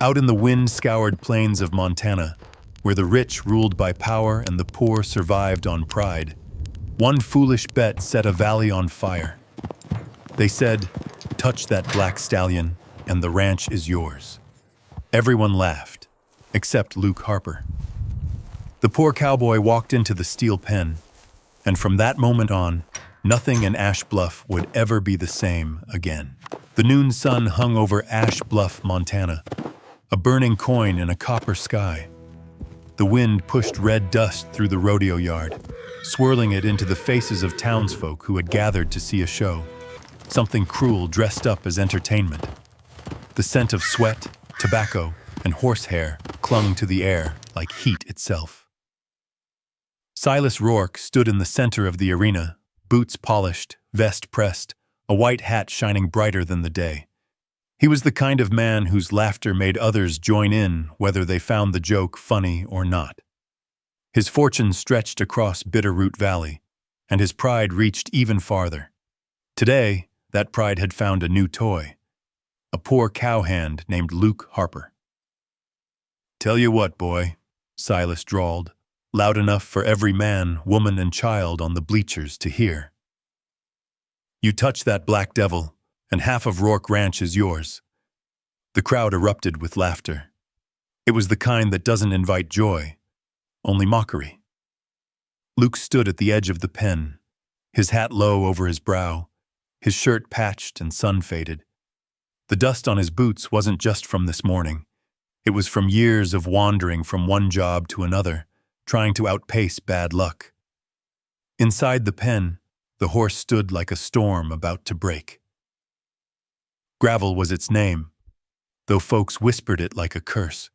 Out in the wind-scoured plains of Montana, where the rich ruled by power and the poor survived on pride, one foolish bet set a valley on fire. They said, "Touch that black stallion, and the ranch is yours." Everyone laughed, except Luke Harper. The poor cowboy walked into the steel pen, and from that moment on, nothing in Ash Bluff would ever be the same again. The noon sun hung over Ash Bluff, Montana, a burning coin in a copper sky. The wind pushed red dust through the rodeo yard, swirling it into the faces of townsfolk who had gathered to see a show, something cruel dressed up as entertainment. The scent of sweat, tobacco, and horsehair clung to the air like heat itself. Silas Rourke stood in the center of the arena, boots polished, vest pressed, a white hat shining brighter than the day. He was the kind of man whose laughter made others join in whether they found the joke funny or not. His fortune stretched across Bitterroot Valley, and his pride reached even farther. Today, that pride had found a new toy, a poor cowhand named Luke Harper. "Tell you what, boy," Silas drawled, loud enough for every man, woman, and child on the bleachers to hear. "You touch that black devil, and half of Rourke Ranch is yours." The crowd erupted with laughter. It was the kind that doesn't invite joy, only mockery. Luke stood at the edge of the pen, his hat low over his brow, his shirt patched and sun-faded. The dust on his boots wasn't just from this morning. It was from years of wandering from one job to another, trying to outpace bad luck. Inside the pen, the horse stood like a storm about to break. Gravel was its name, though folks whispered it like a curse.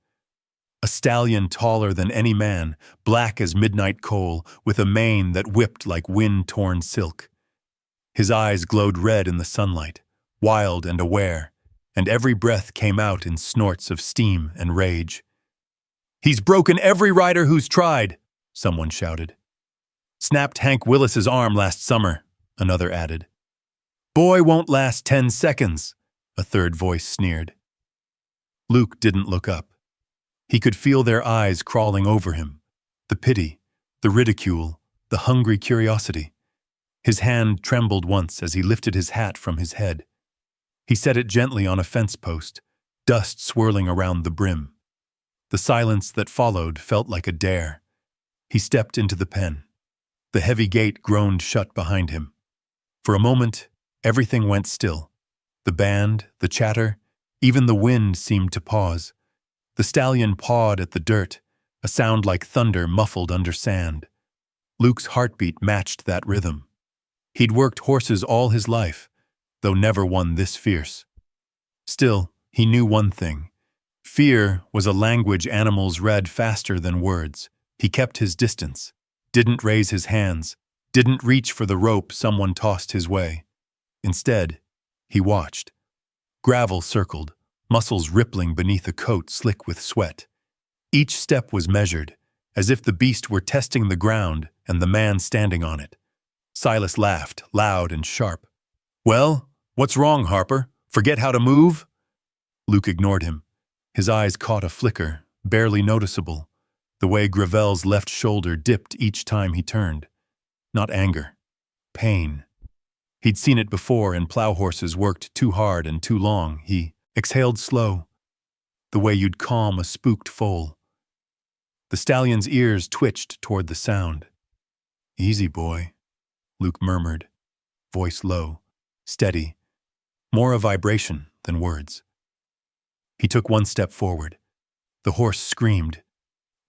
A stallion taller than any man, black as midnight coal, with a mane that whipped like wind-torn silk. His eyes glowed red in the sunlight, wild and aware, and every breath came out in snorts of steam and rage. "He's broken every rider who's tried," someone shouted. "Snapped Hank Willis's arm last summer," another added. "Boy won't last 10 seconds," a third voice sneered. Luke didn't look up. He could feel their eyes crawling over him, the pity, the ridicule, the hungry curiosity. His hand trembled once as he lifted his hat from his head. He set it gently on a fence post, dust swirling around the brim. The silence that followed felt like a dare. He stepped into the pen. The heavy gate groaned shut behind him. For a moment, everything went still. The band, the chatter, even the wind seemed to pause. The stallion pawed at the dirt, a sound like thunder muffled under sand. Luke's heartbeat matched that rhythm. He'd worked horses all his life, though never one this fierce. Still, he knew one thing. Fear was a language animals read faster than words. He kept his distance, didn't raise his hands, didn't reach for the rope someone tossed his way. Instead, he watched. Gravel circled, muscles rippling beneath a coat slick with sweat. Each step was measured, as if the beast were testing the ground and the man standing on it. Silas laughed, loud and sharp. "Well, what's wrong, Harper? Forget how to move?" Luke ignored him. His eyes caught a flicker, barely noticeable, the way Gravel's left shoulder dipped each time he turned. Not anger, pain. He'd seen it before in plow horses worked too hard and too long. He exhaled slow, the way you'd calm a spooked foal. The stallion's ears twitched toward the sound. "Easy, boy," Luke murmured, voice low, steady, more a vibration than words. He took one step forward. The horse screamed.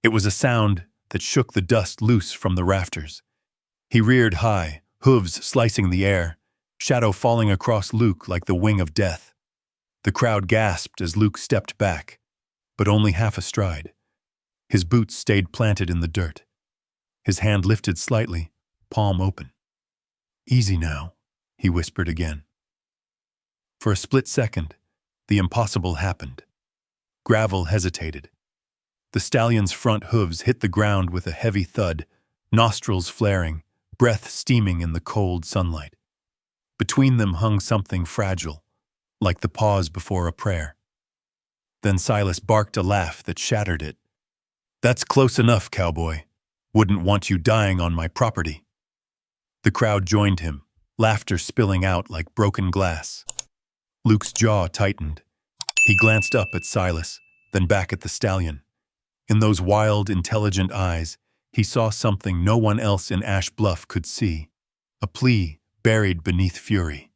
It was a sound that shook the dust loose from the rafters. He reared high, hooves slicing the air, shadow falling across Luke like the wing of death. The crowd gasped as Luke stepped back, but only half a stride. His boots stayed planted in the dirt. His hand lifted slightly, palm open. "Easy now," he whispered again. For a split second, the impossible happened. Gravel hesitated. The stallion's front hooves hit the ground with a heavy thud, nostrils flaring, breath steaming in the cold sunlight. Between them hung something fragile, like the pause before a prayer. Then Silas barked a laugh that shattered it. "That's close enough, cowboy. Wouldn't want you dying on my property." The crowd joined him, laughter spilling out like broken glass. Luke's jaw tightened. He glanced up at Silas, then back at the stallion. In those wild, intelligent eyes, he saw something no one else in Ash Bluff could see, a plea buried beneath fury.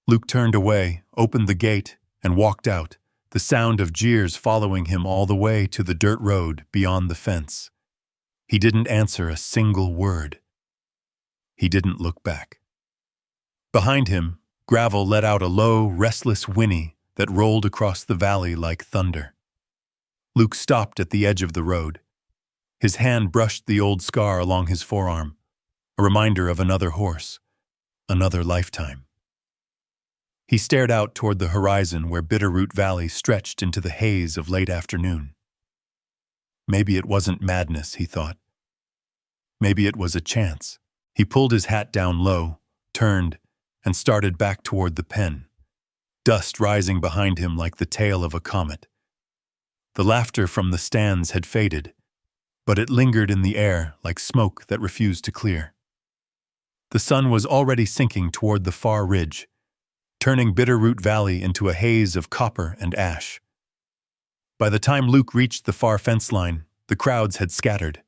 Luke turned away, opened the gate, and walked out, the sound of jeers following him all the way to the dirt road beyond the fence. He didn't answer a single word. He didn't look back. Behind him, gravel let out a low, restless whinny that rolled across the valley like thunder. Luke stopped at the edge of the road. His hand brushed the old scar along his forearm, a reminder of another horse, another lifetime. He stared out toward the horizon where Bitterroot Valley stretched into the haze of late afternoon. Maybe it wasn't madness, he thought. Maybe it was a chance. He pulled his hat down low, turned, and started back toward the pen, dust rising behind him like the tail of a comet. The laughter from the stands had faded, but it lingered in the air like smoke that refused to clear. The sun was already sinking toward the far ridge, turning Bitterroot Valley into a haze of copper and ash. By the time Luke reached the far fence line, the crowds had scattered.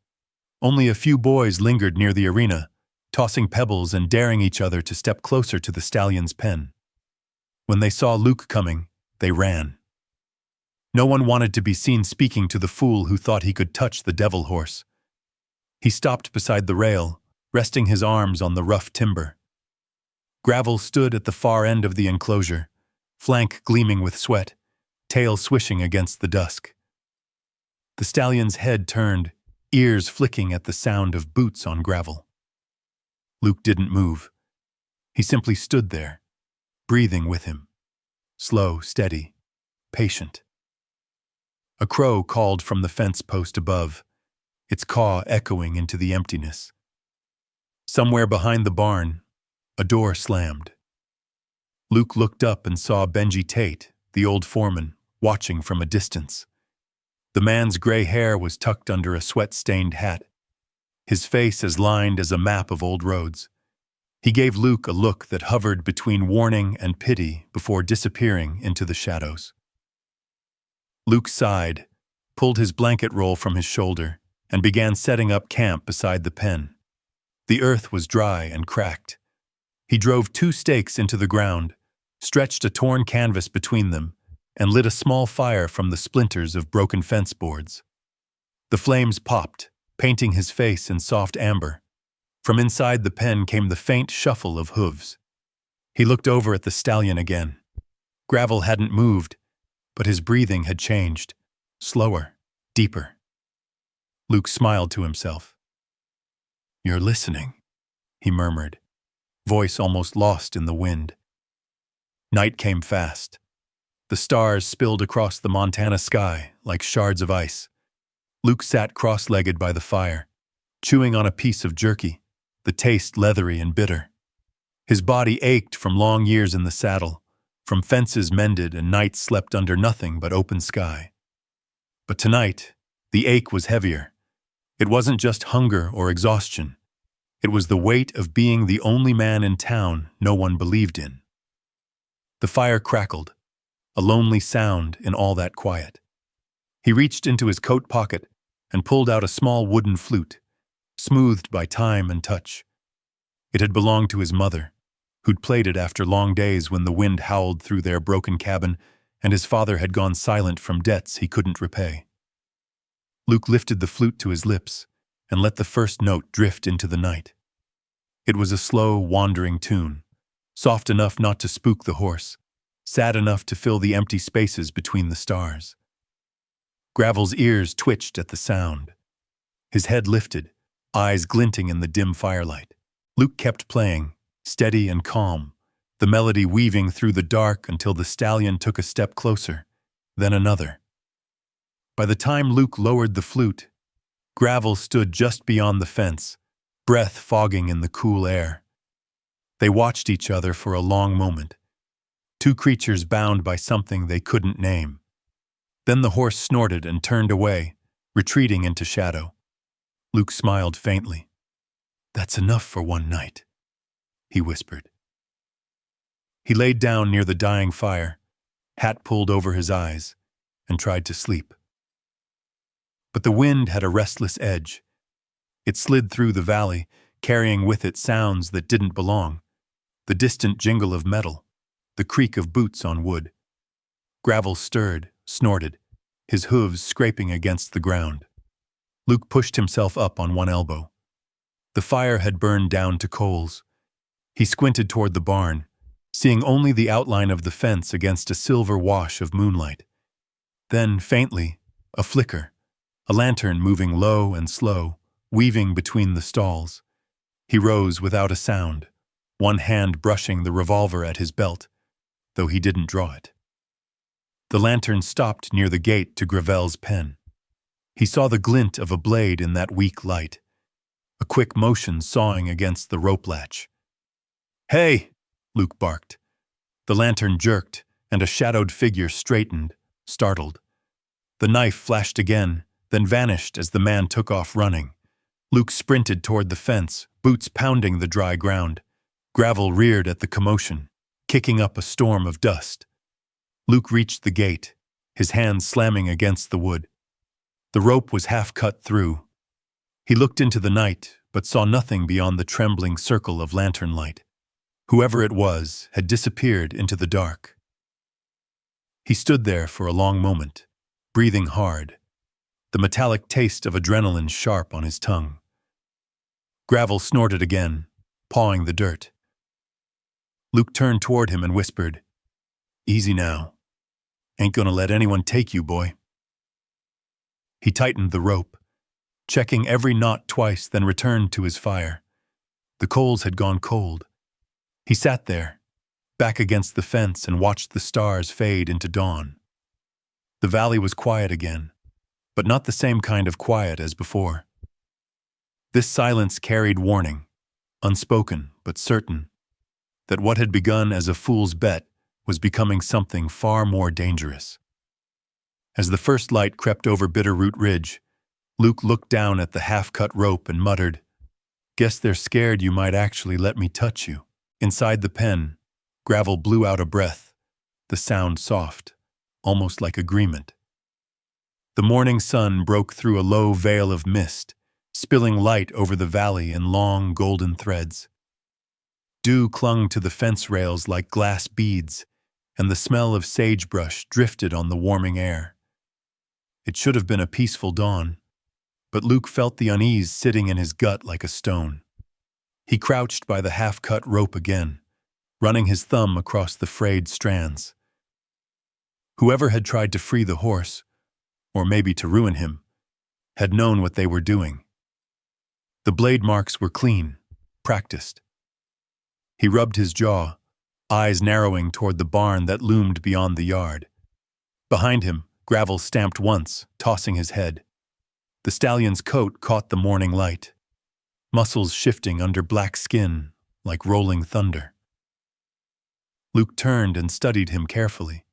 Only a few boys lingered near the arena, tossing pebbles and daring each other to step closer to the stallion's pen. When they saw Luke coming, they ran. No one wanted to be seen speaking to the fool who thought he could touch the devil horse. He stopped beside the rail, resting his arms on the rough timber. Gravel stood at the far end of the enclosure, flank gleaming with sweat, tail swishing against the dusk. The stallion's head turned, ears flicking at the sound of boots on gravel. Luke didn't move. He simply stood there, breathing with him. Slow, steady, patient. A crow called from the fence post above, its caw echoing into the emptiness. Somewhere behind the barn, a door slammed. Luke looked up and saw Benji Tate, the old foreman, watching from a distance. The man's gray hair was tucked under a sweat-stained hat, his face as lined as a map of old roads. He gave Luke a look that hovered between warning and pity before disappearing into the shadows. Luke sighed, pulled his blanket roll from his shoulder, and began setting up camp beside the pen. The earth was dry and cracked. He drove 2 stakes into the ground, stretched a torn canvas between them, and lit a small fire from the splinters of broken fence boards. The flames popped, painting his face in soft amber. From inside the pen came the faint shuffle of hooves. He looked over at the stallion again. Gravel hadn't moved, but his breathing had changed, slower, deeper. Luke smiled to himself. "You're listening," he murmured, voice almost lost in the wind. Night came fast. The stars spilled across the Montana sky like shards of ice. Luke sat cross-legged by the fire, chewing on a piece of jerky, the taste leathery and bitter. His body ached from long years in the saddle, from fences mended and nights slept under nothing but open sky. But tonight, the ache was heavier. It wasn't just hunger or exhaustion. It was the weight of being the only man in town no one believed in. The fire crackled, a lonely sound in all that quiet. He reached into his coat pocket and pulled out a small wooden flute, smoothed by time and touch. It had belonged to his mother, who'd played it after long days when the wind howled through their broken cabin and his father had gone silent from debts he couldn't repay. Luke lifted the flute to his lips and let the first note drift into the night. It was a slow, wandering tune, soft enough not to spook the horse, sad enough to fill the empty spaces between the stars. Gravel's ears twitched at the sound. His head lifted, eyes glinting in the dim firelight. Luke kept playing, steady and calm, the melody weaving through the dark until the stallion took a step closer, then another. By the time Luke lowered the flute, Gravel stood just beyond the fence, breath fogging in the cool air. They watched each other for a long moment, 2 creatures bound by something they couldn't name. Then the horse snorted and turned away, retreating into shadow. Luke smiled faintly. "That's enough for one night," he whispered. He laid down near the dying fire, hat pulled over his eyes, and tried to sleep. But the wind had a restless edge. It slid through the valley, carrying with it sounds that didn't belong. The distant jingle of metal, the creak of boots on wood. Gravel stirred, snorted, his hooves scraping against the ground. Luke pushed himself up on one elbow. The fire had burned down to coals. He squinted toward the barn, seeing only the outline of the fence against a silver wash of moonlight. Then, faintly, a flicker, a lantern moving low and slow, weaving between the stalls. He rose without a sound, one hand brushing the revolver at his belt, though he didn't draw it. The lantern stopped near the gate to Gravel's pen. He saw the glint of a blade in that weak light, a quick motion sawing against the rope latch. "Hey!" Luke barked. The lantern jerked, and a shadowed figure straightened, startled. The knife flashed again, then vanished as the man took off running. Luke sprinted toward the fence, boots pounding the dry ground. Gravel reared at the commotion, kicking up a storm of dust. Luke reached the gate, his hands slamming against the wood. The rope was half cut through. He looked into the night, but saw nothing beyond the trembling circle of lantern light. Whoever it was had disappeared into the dark. He stood there for a long moment, breathing hard, the metallic taste of adrenaline sharp on his tongue. Gravel snorted again, pawing the dirt. Luke turned toward him and whispered, "Easy now. Ain't gonna let anyone take you, boy." He tightened the rope, checking every knot twice, then returned to his fire. The coals had gone cold. He sat there, back against the fence, and watched the stars fade into dawn. The valley was quiet again, but not the same kind of quiet as before. This silence carried warning, unspoken but certain, that what had begun as a fool's bet was becoming something far more dangerous. As the first light crept over Bitterroot Ridge, Luke looked down at the half-cut rope and muttered, "Guess they're scared you might actually let me touch you." Inside the pen, Gravel blew out a breath, the sound soft, almost like agreement. The morning sun broke through a low veil of mist, spilling light over the valley in long golden threads. Dew clung to the fence rails like glass beads, and the smell of sagebrush drifted on the warming air. It should have been a peaceful dawn, but Luke felt the unease sitting in his gut like a stone. He crouched by the half-cut rope again, running his thumb across the frayed strands. Whoever had tried to free the horse, or maybe to ruin him, had known what they were doing. The blade marks were clean, practiced. He rubbed his jaw, eyes narrowing toward the barn that loomed beyond the yard. Behind him, Gravel stamped once, tossing his head. The stallion's coat caught the morning light, muscles shifting under black skin like rolling thunder. Luke turned and studied him carefully.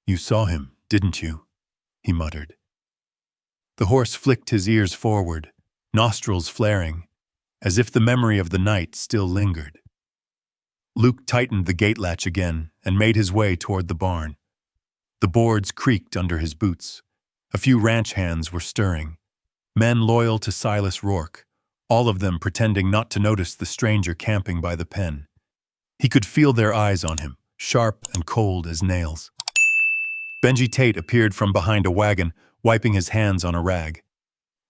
"You saw him, didn't you?" he muttered. The horse flicked his ears forward, nostrils flaring, as if the memory of the night still lingered. Luke tightened the gate latch again and made his way toward the barn. The boards creaked under his boots. A few ranch hands were stirring, men loyal to Silas Rourke, all of them pretending not to notice the stranger camping by the pen. He could feel their eyes on him, sharp and cold as nails. Benji Tate appeared from behind a wagon, wiping his hands on a rag.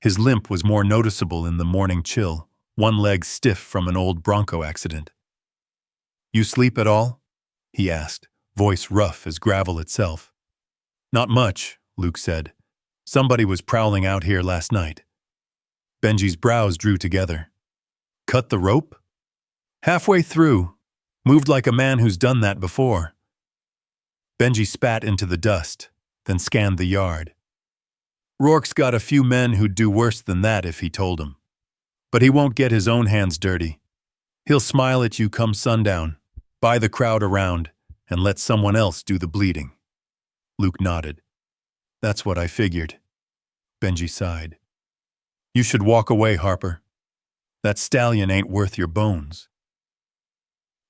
His limp was more noticeable in the morning chill, one leg stiff from an old Bronco accident. "You sleep at all?" he asked, voice rough as gravel itself. "Not much," Luke said. "Somebody was prowling out here last night." Benji's brows drew together. "Cut the rope?" "Halfway through. Moved like a man who's done that before." Benji spat into the dust, then scanned the yard. "Rourke's got a few men who'd do worse than that if he told them. But he won't get his own hands dirty. He'll smile at you come sundown, buy the crowd around, and let someone else do the bleeding." Luke nodded. That's what I figured. Benji sighed. You should walk away, Harper. That stallion ain't worth your bones.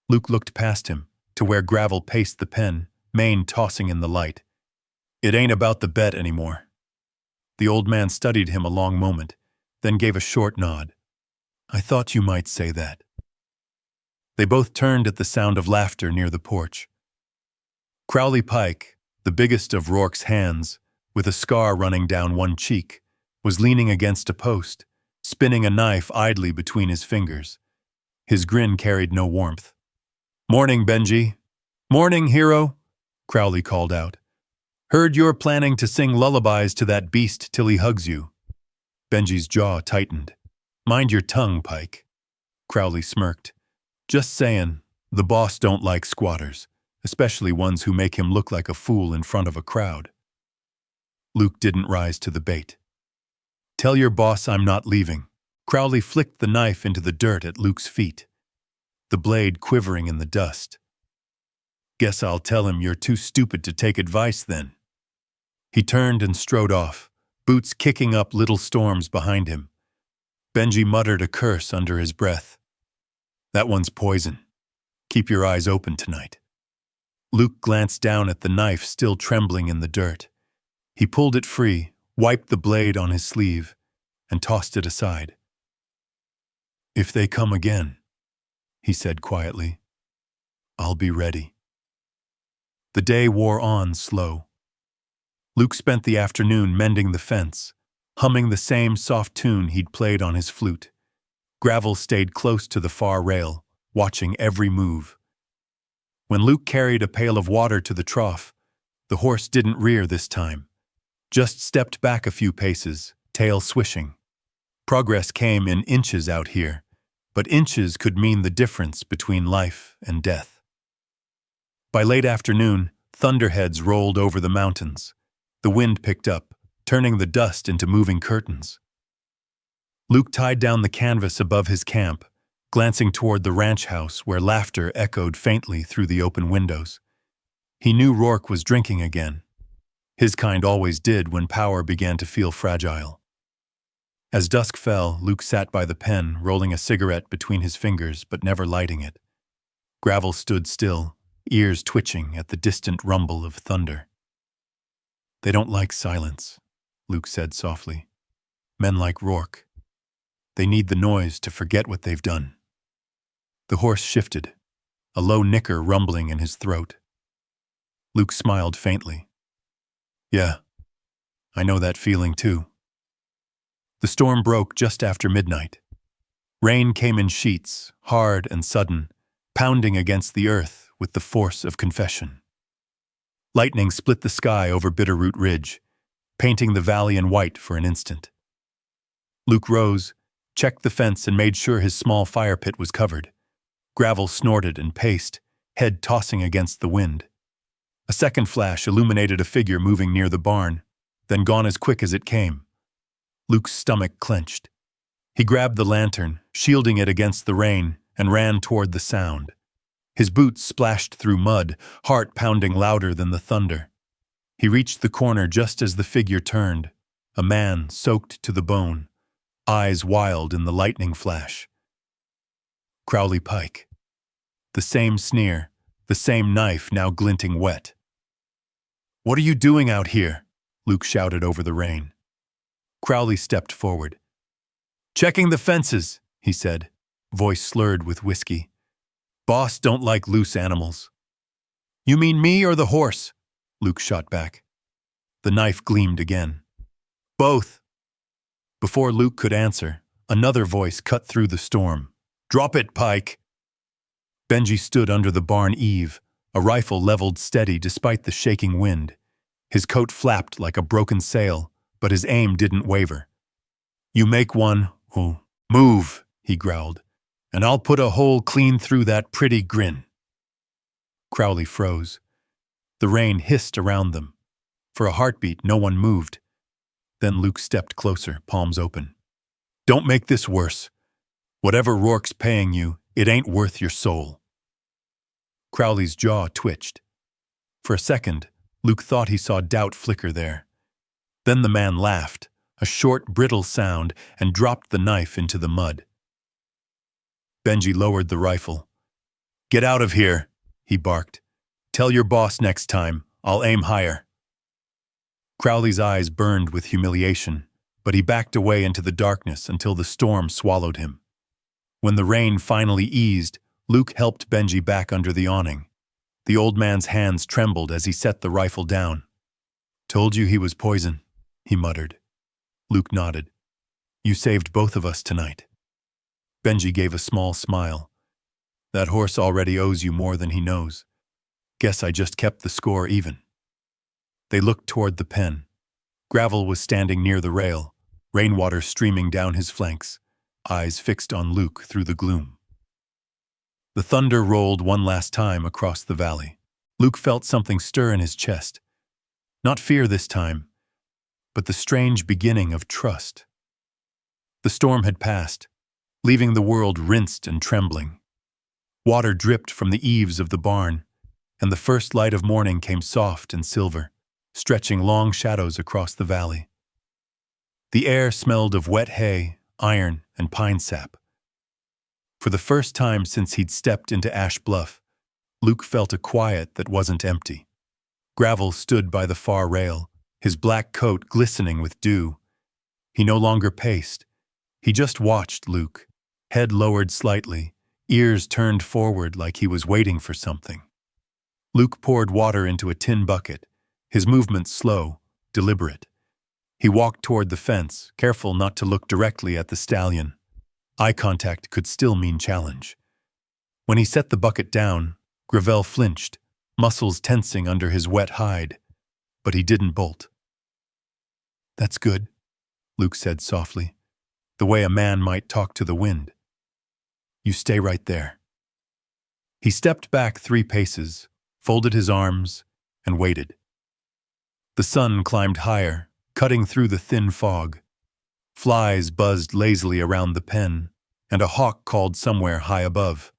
Luke looked past him, to where Gravel paced the pen, mane tossing in the light. It ain't about the bet anymore. The old man studied him a long moment, then gave a short nod. I thought you might say that. They both turned at the sound of laughter near the porch. Crowley Pike, the biggest of Rourke's hands, with a scar running down one cheek, was leaning against a post, spinning a knife idly between his fingers. His grin carried no warmth. Morning, Benji. Morning, hero, Crowley called out. Heard you're planning to sing lullabies to that beast till he hugs you. Benji's jaw tightened. Mind your tongue, Pike. Crowley smirked. Just saying, the boss don't like squatters, especially ones who make him look like a fool in front of a crowd. Luke didn't rise to the bait. Tell your boss I'm not leaving. Crowley flicked the knife into the dirt at Luke's feet, the blade quivering in the dust. Guess I'll tell him you're too stupid to take advice then. He turned and strode off, boots kicking up little storms behind him. Benji muttered a curse under his breath. That one's poison. Keep your eyes open tonight. Luke glanced down at the knife still trembling in the dirt. He pulled it free, wiped the blade on his sleeve, and tossed it aside. If they come again, he said quietly, I'll be ready. The day wore on slow. Luke spent the afternoon mending the fence, humming the same soft tune he'd played on his flute. Gravel stayed close to the far rail, watching every move. When Luke carried a pail of water to the trough, the horse didn't rear this time, just stepped back a few paces, tail swishing. Progress came in inches out here, but inches could mean the difference between life and death. By late afternoon, thunderheads rolled over the mountains. The wind picked up, turning the dust into moving curtains. Luke tied down the canvas above his camp, glancing toward the ranch house where laughter echoed faintly through the open windows. He knew Rourke was drinking again. His kind always did when power began to feel fragile. As dusk fell, Luke sat by the pen, rolling a cigarette between his fingers but never lighting it. Gravel stood still, ears twitching at the distant rumble of thunder. They don't like silence, Luke said softly. Men like Rourke. They need the noise to forget what they've done. The horse shifted, a low nicker rumbling in his throat. Luke smiled faintly. Yeah, I know that feeling too. The storm broke just after midnight. Rain came in sheets, hard and sudden, pounding against the earth with the force of confession. Lightning split the sky over Bitterroot Ridge, painting the valley in white for an instant. Luke rose, checked the fence and made sure his small fire pit was covered. Gravel snorted and paced, head tossing against the wind. A second flash illuminated a figure moving near the barn, then gone as quick as it came. Luke's stomach clenched. He grabbed the lantern, shielding it against the rain, and ran toward the sound. His boots splashed through mud, heart pounding louder than the thunder. He reached the corner just as the figure turned, a man soaked to the bone, eyes wild in the lightning flash. Crowley Pike. The same sneer, the same knife now glinting wet. "What are you doing out here?" Luke shouted over the rain. Crowley stepped forward. "Checking the fences," he said, voice slurred with whiskey. "Boss don't like loose animals." "You mean me or the horse?" Luke shot back. The knife gleamed again. "Both." Before Luke could answer, another voice cut through the storm. "Drop it, Pike!" Benji stood under the barn eave, a rifle leveled steady despite the shaking wind. His coat flapped like a broken sail, but his aim didn't waver. "You make one, move," he growled, "and I'll put a hole clean through that pretty grin." Crowley froze. The rain hissed around them. For a heartbeat, no one moved. Then Luke stepped closer, palms open. "Don't make this worse. Whatever Rourke's paying you, it ain't worth your soul." Crowley's jaw twitched. For a second, Luke thought he saw doubt flicker there. Then the man laughed, a short, brittle sound, and dropped the knife into the mud. Benji lowered the rifle. "Get out of here," he barked. "Tell your boss next time. I'll aim higher." Crowley's eyes burned with humiliation, but he backed away into the darkness until the storm swallowed him. When the rain finally eased, Luke helped Benji back under the awning. The old man's hands trembled as he set the rifle down. "Told you he was poison," he muttered. Luke nodded. "You saved both of us tonight." Benji gave a small smile. "That horse already owes you more than he knows. Guess I just kept the score even." They looked toward the pen. Gravel was standing near the rail, rainwater streaming down his flanks, eyes fixed on Luke through the gloom. The thunder rolled one last time across the valley. Luke felt something stir in his chest. Not fear this time, but the strange beginning of trust. The storm had passed, leaving the world rinsed and trembling. Water dripped from the eaves of the barn, and the first light of morning came soft and silver, stretching long shadows across the valley. The air smelled of wet hay, iron, and pine sap. For the first time since he'd stepped into Ash Bluff, Luke felt a quiet that wasn't empty. Gravel stood by the far rail, his black coat glistening with dew. He no longer paced. He just watched Luke, head lowered slightly, ears turned forward like he was waiting for something. Luke poured water into a tin bucket, his movements slow, deliberate. He walked toward the fence, careful not to look directly at the stallion. Eye contact could still mean challenge. When he set the bucket down, Gravel flinched, muscles tensing under his wet hide, but he didn't bolt. "That's good," Luke said softly, the way a man might talk to the wind. "You stay right there." He stepped back 3 paces, folded his arms, and waited. The sun climbed higher, cutting through the thin fog. Flies buzzed lazily around the pen, and a hawk called somewhere high above.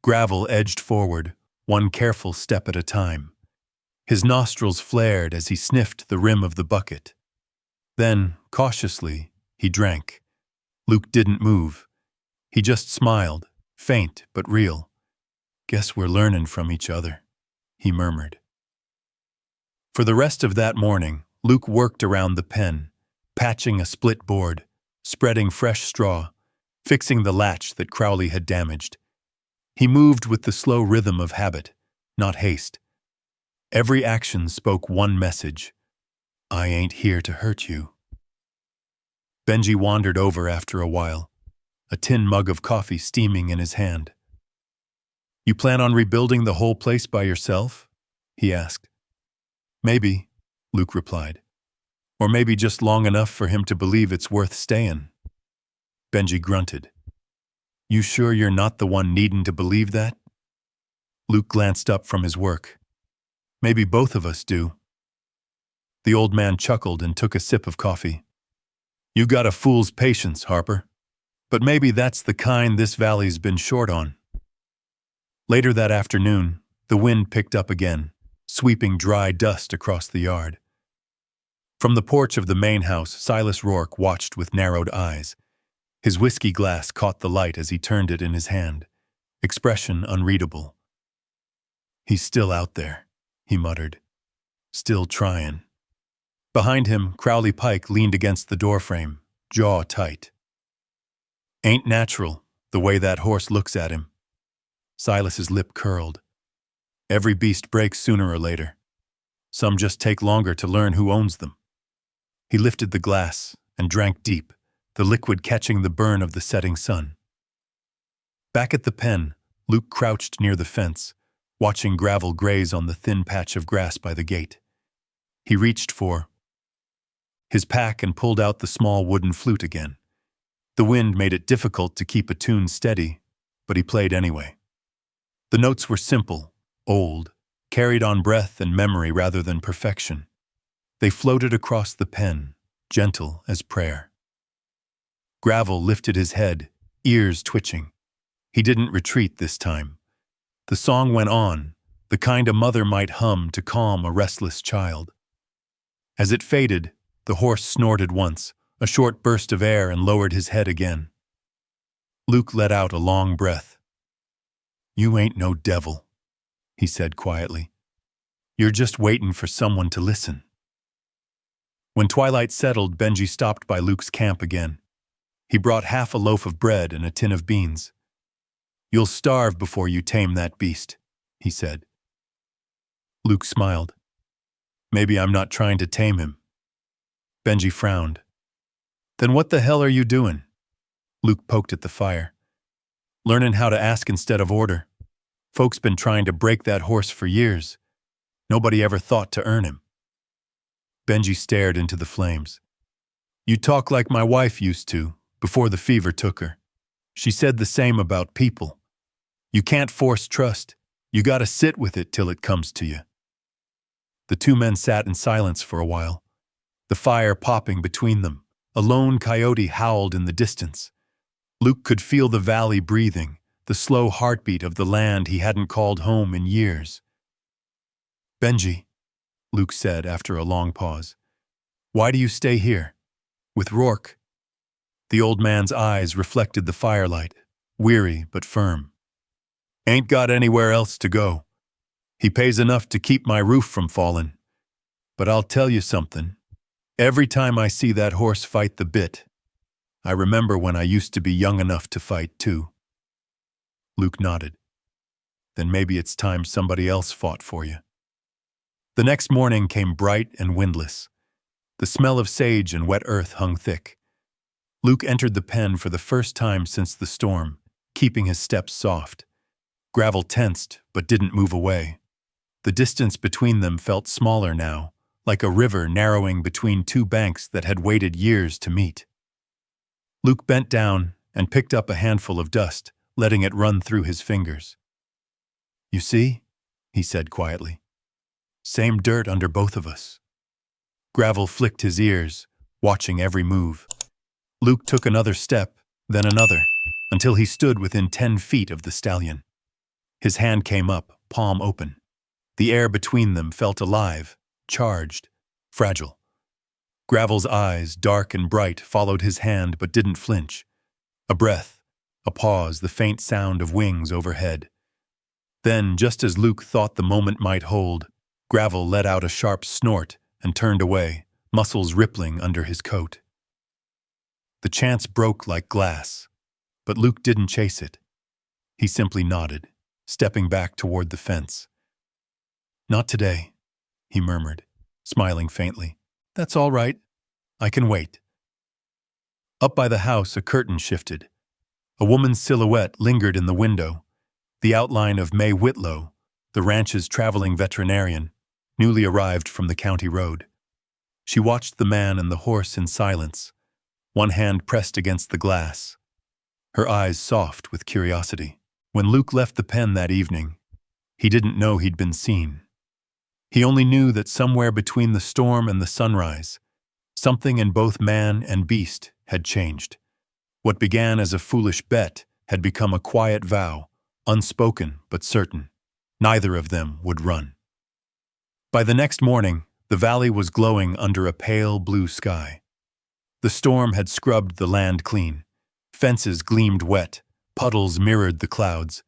Gravel edged forward, one careful step at a time. His nostrils flared as he sniffed the rim of the bucket. Then, cautiously, he drank. Luke didn't move. He just smiled, faint but real. "Guess we're learning from each other," he murmured. For the rest of that morning, Luke worked around the pen, patching a split board, spreading fresh straw, fixing the latch that Crowley had damaged. He moved with the slow rhythm of habit, not haste. Every action spoke one message: "I ain't here to hurt you." Benji wandered over after a while, a tin mug of coffee steaming in his hand. "You plan on rebuilding the whole place by yourself?" he asked. "Maybe," Luke replied. "Or maybe just long enough for him to believe it's worth staying." Benji grunted. "You sure you're not the one needing to believe that?" Luke glanced up from his work. "Maybe both of us do." The old man chuckled and took a sip of coffee. "You got a fool's patience, Harper. But maybe that's the kind this valley's been short on." Later that afternoon, the wind picked up again, sweeping dry dust across the yard. From the porch of the main house, Silas Rourke watched with narrowed eyes. His whiskey glass caught the light as he turned it in his hand, expression unreadable. "He's still out there," he muttered. "Still trying." Behind him, Crowley Pike leaned against the doorframe, jaw tight. "Ain't natural, the way that horse looks at him." Silas's lip curled. "Every beast breaks sooner or later. Some just take longer to learn who owns them." He lifted the glass and drank deep, the liquid catching the burn of the setting sun. Back at the pen, Luke crouched near the fence, watching Gravel graze on the thin patch of grass by the gate. He reached for his pack and pulled out the small wooden flute again. The wind made it difficult to keep a tune steady, but he played anyway. The notes were simple, old, carried on breath and memory rather than perfection. They floated across the pen, gentle as prayer. Gravel lifted his head, ears twitching. He didn't retreat this time. The song went on, the kind a mother might hum to calm a restless child. As it faded, the horse snorted once, a short burst of air, and lowered his head again. Luke let out a long breath. "You ain't no devil," he said quietly. "You're just waiting for someone to listen." When twilight settled, Benji stopped by Luke's camp again. He brought half a loaf of bread and a tin of beans. "You'll starve before you tame that beast," he said. Luke smiled. "Maybe I'm not trying to tame him." Benji frowned. "Then what the hell are you doing?" Luke poked at the fire. "Learning how to ask instead of order. Folks been trying to break that horse for years. Nobody ever thought to earn him." Benji stared into the flames. "You talk like my wife used to, before the fever took her. She said the same about people. You can't force trust. You gotta sit with it till it comes to you." The two men sat in silence for a while, the fire popping between them. A lone coyote howled in the distance. Luke could feel the valley breathing, the slow heartbeat of the land he hadn't called home in years. "Benji," Luke said after a long pause, "why do you stay here? With Rourke?" The old man's eyes reflected the firelight, weary but firm. "Ain't got anywhere else to go. He pays enough to keep my roof from falling. But I'll tell you something. Every time I see that horse fight the bit, I remember when I used to be young enough to fight too." Luke nodded. "Then maybe it's time somebody else fought for you." The next morning came bright and windless. The smell of sage and wet earth hung thick. Luke entered the pen for the first time since the storm, keeping his steps soft. Gravel tensed, but didn't move away. The distance between them felt smaller now, like a river narrowing between two banks that had waited years to meet. Luke bent down and picked up a handful of dust, letting it run through his fingers. "You see?" he said quietly. "Same dirt under both of us." Gravel flicked his ears, watching every move. Luke took another step, then another, until he stood within 10 feet of the stallion. His hand came up, palm open. The air between them felt alive, charged, fragile. Gravel's eyes, dark and bright, followed his hand but didn't flinch. A breath, a pause, the faint sound of wings overhead. Then, just as Luke thought the moment might hold, Gravel let out a sharp snort and turned away, muscles rippling under his coat. The chance broke like glass, but Luke didn't chase it. He simply nodded, stepping back toward the fence. "Not today," he murmured, smiling faintly. "That's all right. I can wait." Up by the house, a curtain shifted. A woman's silhouette lingered in the window, the outline of May Whitlow, the ranch's traveling veterinarian, newly arrived from the county road. She watched the man and the horse in silence, one hand pressed against the glass, her eyes soft with curiosity. When Luke left the pen that evening, he didn't know he'd been seen. He only knew that somewhere between the storm and the sunrise, something in both man and beast had changed. What began as a foolish bet had become a quiet vow, unspoken but certain. Neither of them would run. By the next morning, the valley was glowing under a pale blue sky. The storm had scrubbed the land clean. Fences gleamed wet, puddles mirrored the clouds,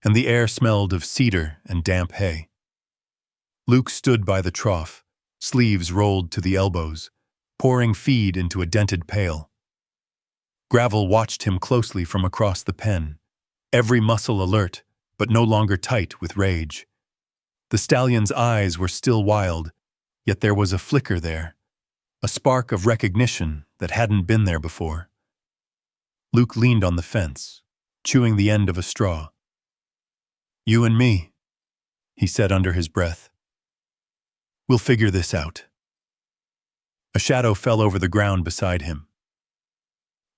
and the air smelled of cedar and damp hay. Luke stood by the trough, sleeves rolled to the elbows, pouring feed into a dented pail. Gravel watched him closely from across the pen, every muscle alert, but no longer tight with rage. The stallion's eyes were still wild, yet there was a flicker there, a spark of recognition that hadn't been there before. Luke leaned on the fence, chewing the end of a straw. "You and me," he said under his breath. "We'll figure this out." A shadow fell over the ground beside him.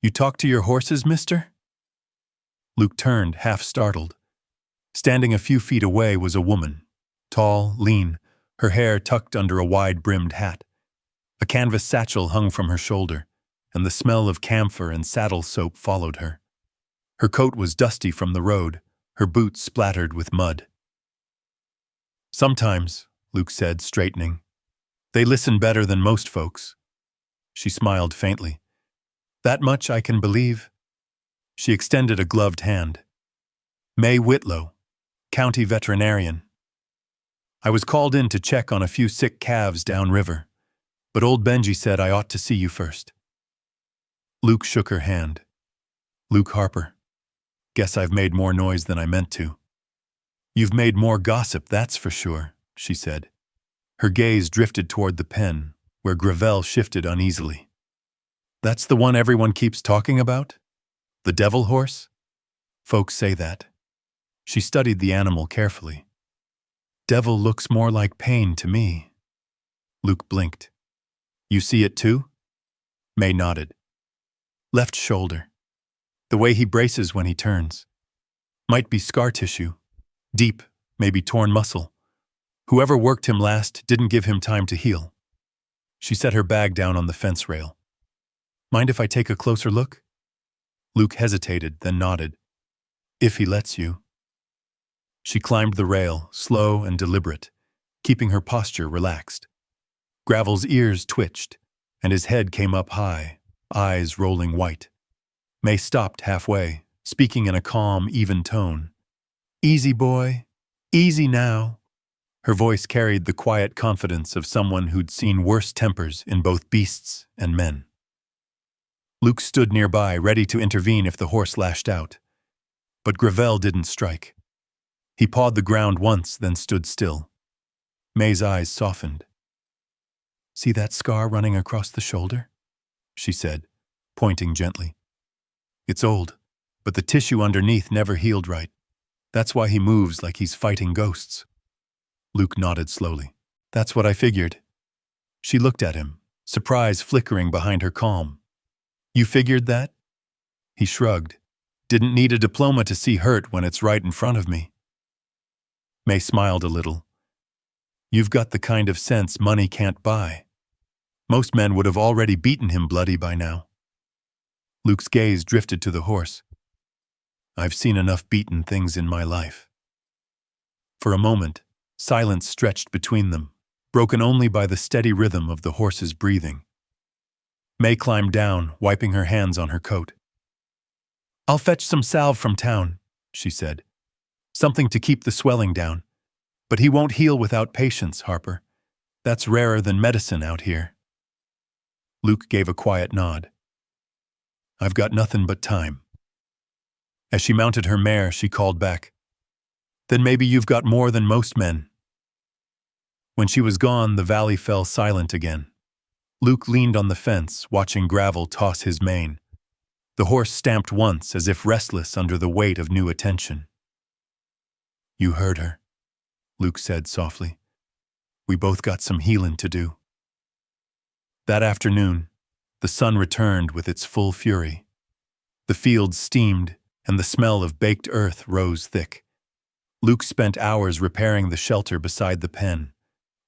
"You talk to your horses, mister?" Luke turned, half startled. Standing a few feet away was a woman, tall, lean, her hair tucked under a wide-brimmed hat. A canvas satchel hung from her shoulder, and the smell of camphor and saddle soap followed her. Her coat was dusty from the road, her boots splattered with mud. Sometimes, Luke said, straightening. They listen better than most folks. She smiled faintly. That much I can believe. She extended a gloved hand. May Whitlow, county veterinarian. I was called in to check on a few sick calves downriver, but old Benji said I ought to see you first. Luke shook her hand. Luke Harper. Guess I've made more noise than I meant to. You've made more gossip, that's for sure, she said. Her gaze drifted toward the pen, where Gravel shifted uneasily. That's the one everyone keeps talking about? The devil horse? Folks say that. She studied the animal carefully. Devil looks more like pain to me. Luke blinked. You see it too? May nodded. Left shoulder. The way he braces when he turns. Might be scar tissue. Deep, maybe torn muscle. Whoever worked him last didn't give him time to heal. She set her bag down on the fence rail. Mind if I take a closer look? Luke hesitated, then nodded. If he lets you. She climbed the rail, slow and deliberate, keeping her posture relaxed. Gravel's ears twitched, and his head came up high, eyes rolling white. May stopped halfway, speaking in a calm, even tone. Easy, boy. Easy now. Her voice carried the quiet confidence of someone who'd seen worse tempers in both beasts and men. Luke stood nearby, ready to intervene if the horse lashed out. But Gravel didn't strike. He pawed the ground once, then stood still. May's eyes softened. See that scar running across the shoulder? She said, pointing gently. It's old, but the tissue underneath never healed right. That's why he moves like he's fighting ghosts. Luke nodded slowly. That's what I figured. She looked at him, surprise flickering behind her calm. You figured that? He shrugged. Didn't need a diploma to see hurt when it's right in front of me. May smiled a little. You've got the kind of sense money can't buy. Most men would have already beaten him bloody by now. Luke's gaze drifted to the horse. I've seen enough beaten things in my life. For a moment, silence stretched between them, broken only by the steady rhythm of the horse's breathing. May climbed down, wiping her hands on her coat. I'll fetch some salve from town, she said. Something to keep the swelling down. But he won't heal without patience, Harper. That's rarer than medicine out here. Luke gave a quiet nod. I've got nothing but time. As she mounted her mare, she called back. Then maybe you've got more than most men. When she was gone, the valley fell silent again. Luke leaned on the fence, watching Gravel toss his mane. The horse stamped once, as if restless under the weight of new attention. You heard her, Luke said softly. We both got some healing to do. That afternoon, the sun returned with its full fury. The fields steamed, and the smell of baked earth rose thick. Luke spent hours repairing the shelter beside the pen,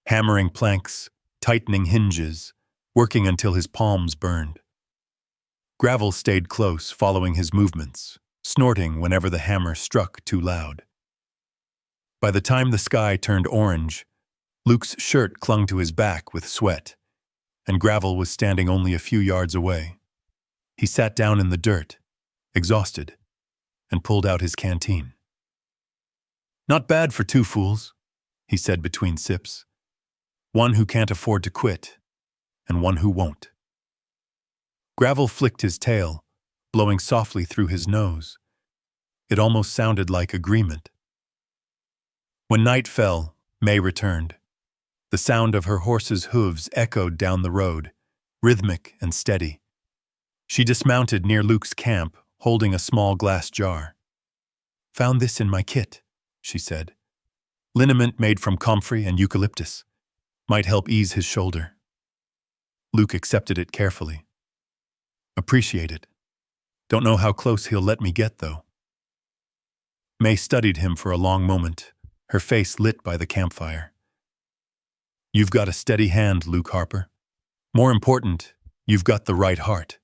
hammering planks, tightening hinges, working until his palms burned. Gravel stayed close, following his movements, snorting whenever the hammer struck too loud. By the time the sky turned orange, Luke's shirt clung to his back with sweat, and Gravel was standing only a few yards away. He sat down in the dirt, exhausted, and pulled out his canteen. Not bad for two fools, he said between sips. One who can't afford to quit, and one who won't. Gravel flicked his tail, blowing softly through his nose. It almost sounded like agreement. When night fell, May returned. The sound of her horse's hooves echoed down the road, rhythmic and steady. She dismounted near Luke's camp, holding a small glass jar. Found this in my kit, she said. Liniment made from comfrey and eucalyptus. Might help ease his shoulder. Luke accepted it carefully. Appreciate it. Don't know how close he'll let me get, though. May studied him for a long moment, her face lit by the campfire. You've got a steady hand, Luke Harper. More important, you've got the right heart.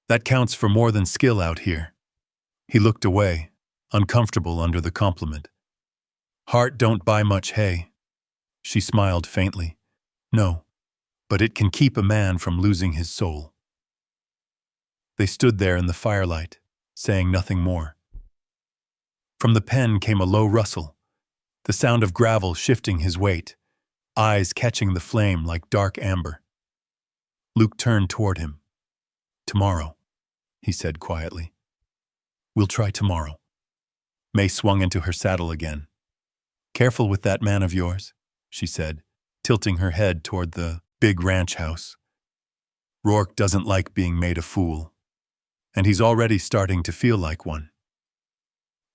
That counts for more than skill out here. He looked away, uncomfortable under the compliment. Heart don't buy much hay, She smiled faintly. No, but it can keep a man from losing his soul. They stood there in the firelight, saying nothing more. From the pen came a low rustle, the sound of gravel shifting his weight, eyes catching the flame like dark amber. Luke turned toward him. Tomorrow, he said quietly. We'll try tomorrow. May swung into her saddle again. Careful with that man of yours, she said, tilting her head toward the big ranch house. Rourke doesn't like being made a fool, and he's already starting to feel like one.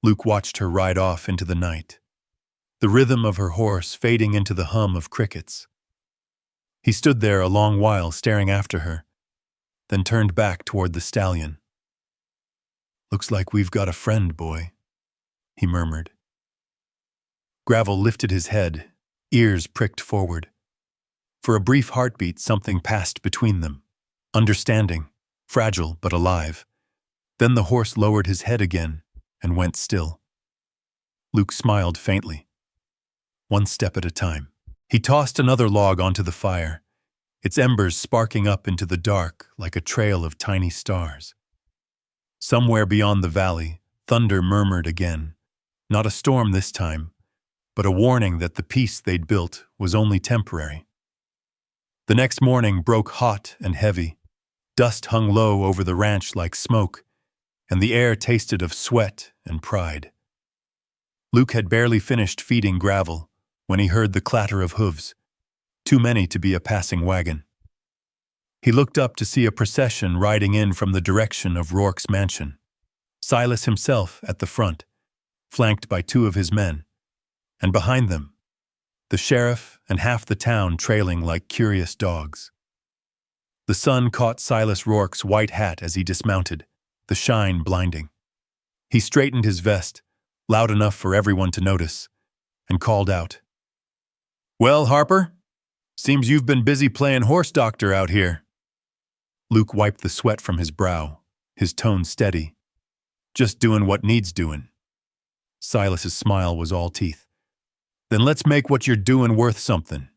Luke watched her ride off into the night, the rhythm of her horse fading into the hum of crickets. He stood there a long while staring after her, then turned back toward the stallion. Looks like we've got a friend, boy, he murmured. Gravel lifted his head, ears pricked forward. For a brief heartbeat, something passed between them, understanding, fragile but alive. Then the horse lowered his head again and went still. Luke smiled faintly. One step at a time. He tossed another log onto the fire, its embers sparking up into the dark like a trail of tiny stars. Somewhere beyond the valley, thunder murmured again. Not a storm this time, but a warning that the peace they'd built was only temporary. The next morning broke hot and heavy. Dust hung low over the ranch like smoke, and the air tasted of sweat and pride. Luke had barely finished feeding Gravel when he heard the clatter of hooves, too many to be a passing wagon. He looked up to see a procession riding in from the direction of Rourke's mansion. Silas himself at the front, flanked by two of his men, and behind them, the sheriff and half the town trailing like curious dogs. The sun caught Silas Rourke's white hat as he dismounted, the shine blinding. He straightened his vest, loud enough for everyone to notice, and called out, "Well, Harper, seems you've been busy playing horse doctor out here." Luke wiped the sweat from his brow, his tone steady. "Just doing what needs doing." Silas's smile was all teeth. "Then let's make what you're doing worth something.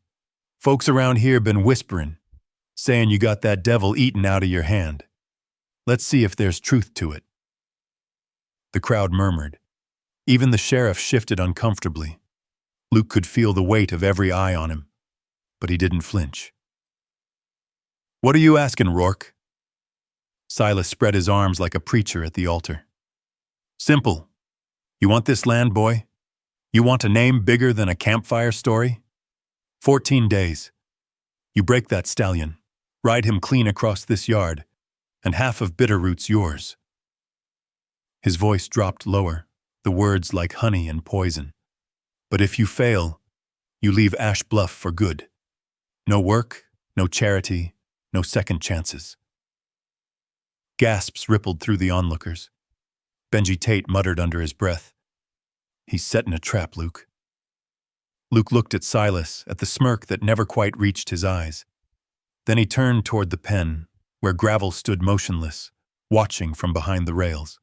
Folks around here been whispering, saying you got that devil eaten out of your hand. Let's see if there's truth to it." The crowd murmured. Even the sheriff shifted uncomfortably. Luke could feel the weight of every eye on him, but he didn't flinch. "What are you asking, Rourke?" Silas spread his arms like a preacher at the altar. "Simple. You want this land, boy? You want a name bigger than a campfire story? 14 days. You break that stallion, ride him clean across this yard, and half of Bitterroot's yours." His voice dropped lower, the words like honey and poison. "But if you fail, you leave Ash Bluff for good. No work, no charity, no second chances." Gasps rippled through the onlookers. Benji Tate muttered under his breath, "He's setting a trap, Luke." Luke looked at Silas, at the smirk that never quite reached his eyes. Then he turned toward the pen, where Gravel stood motionless, watching from behind the rails.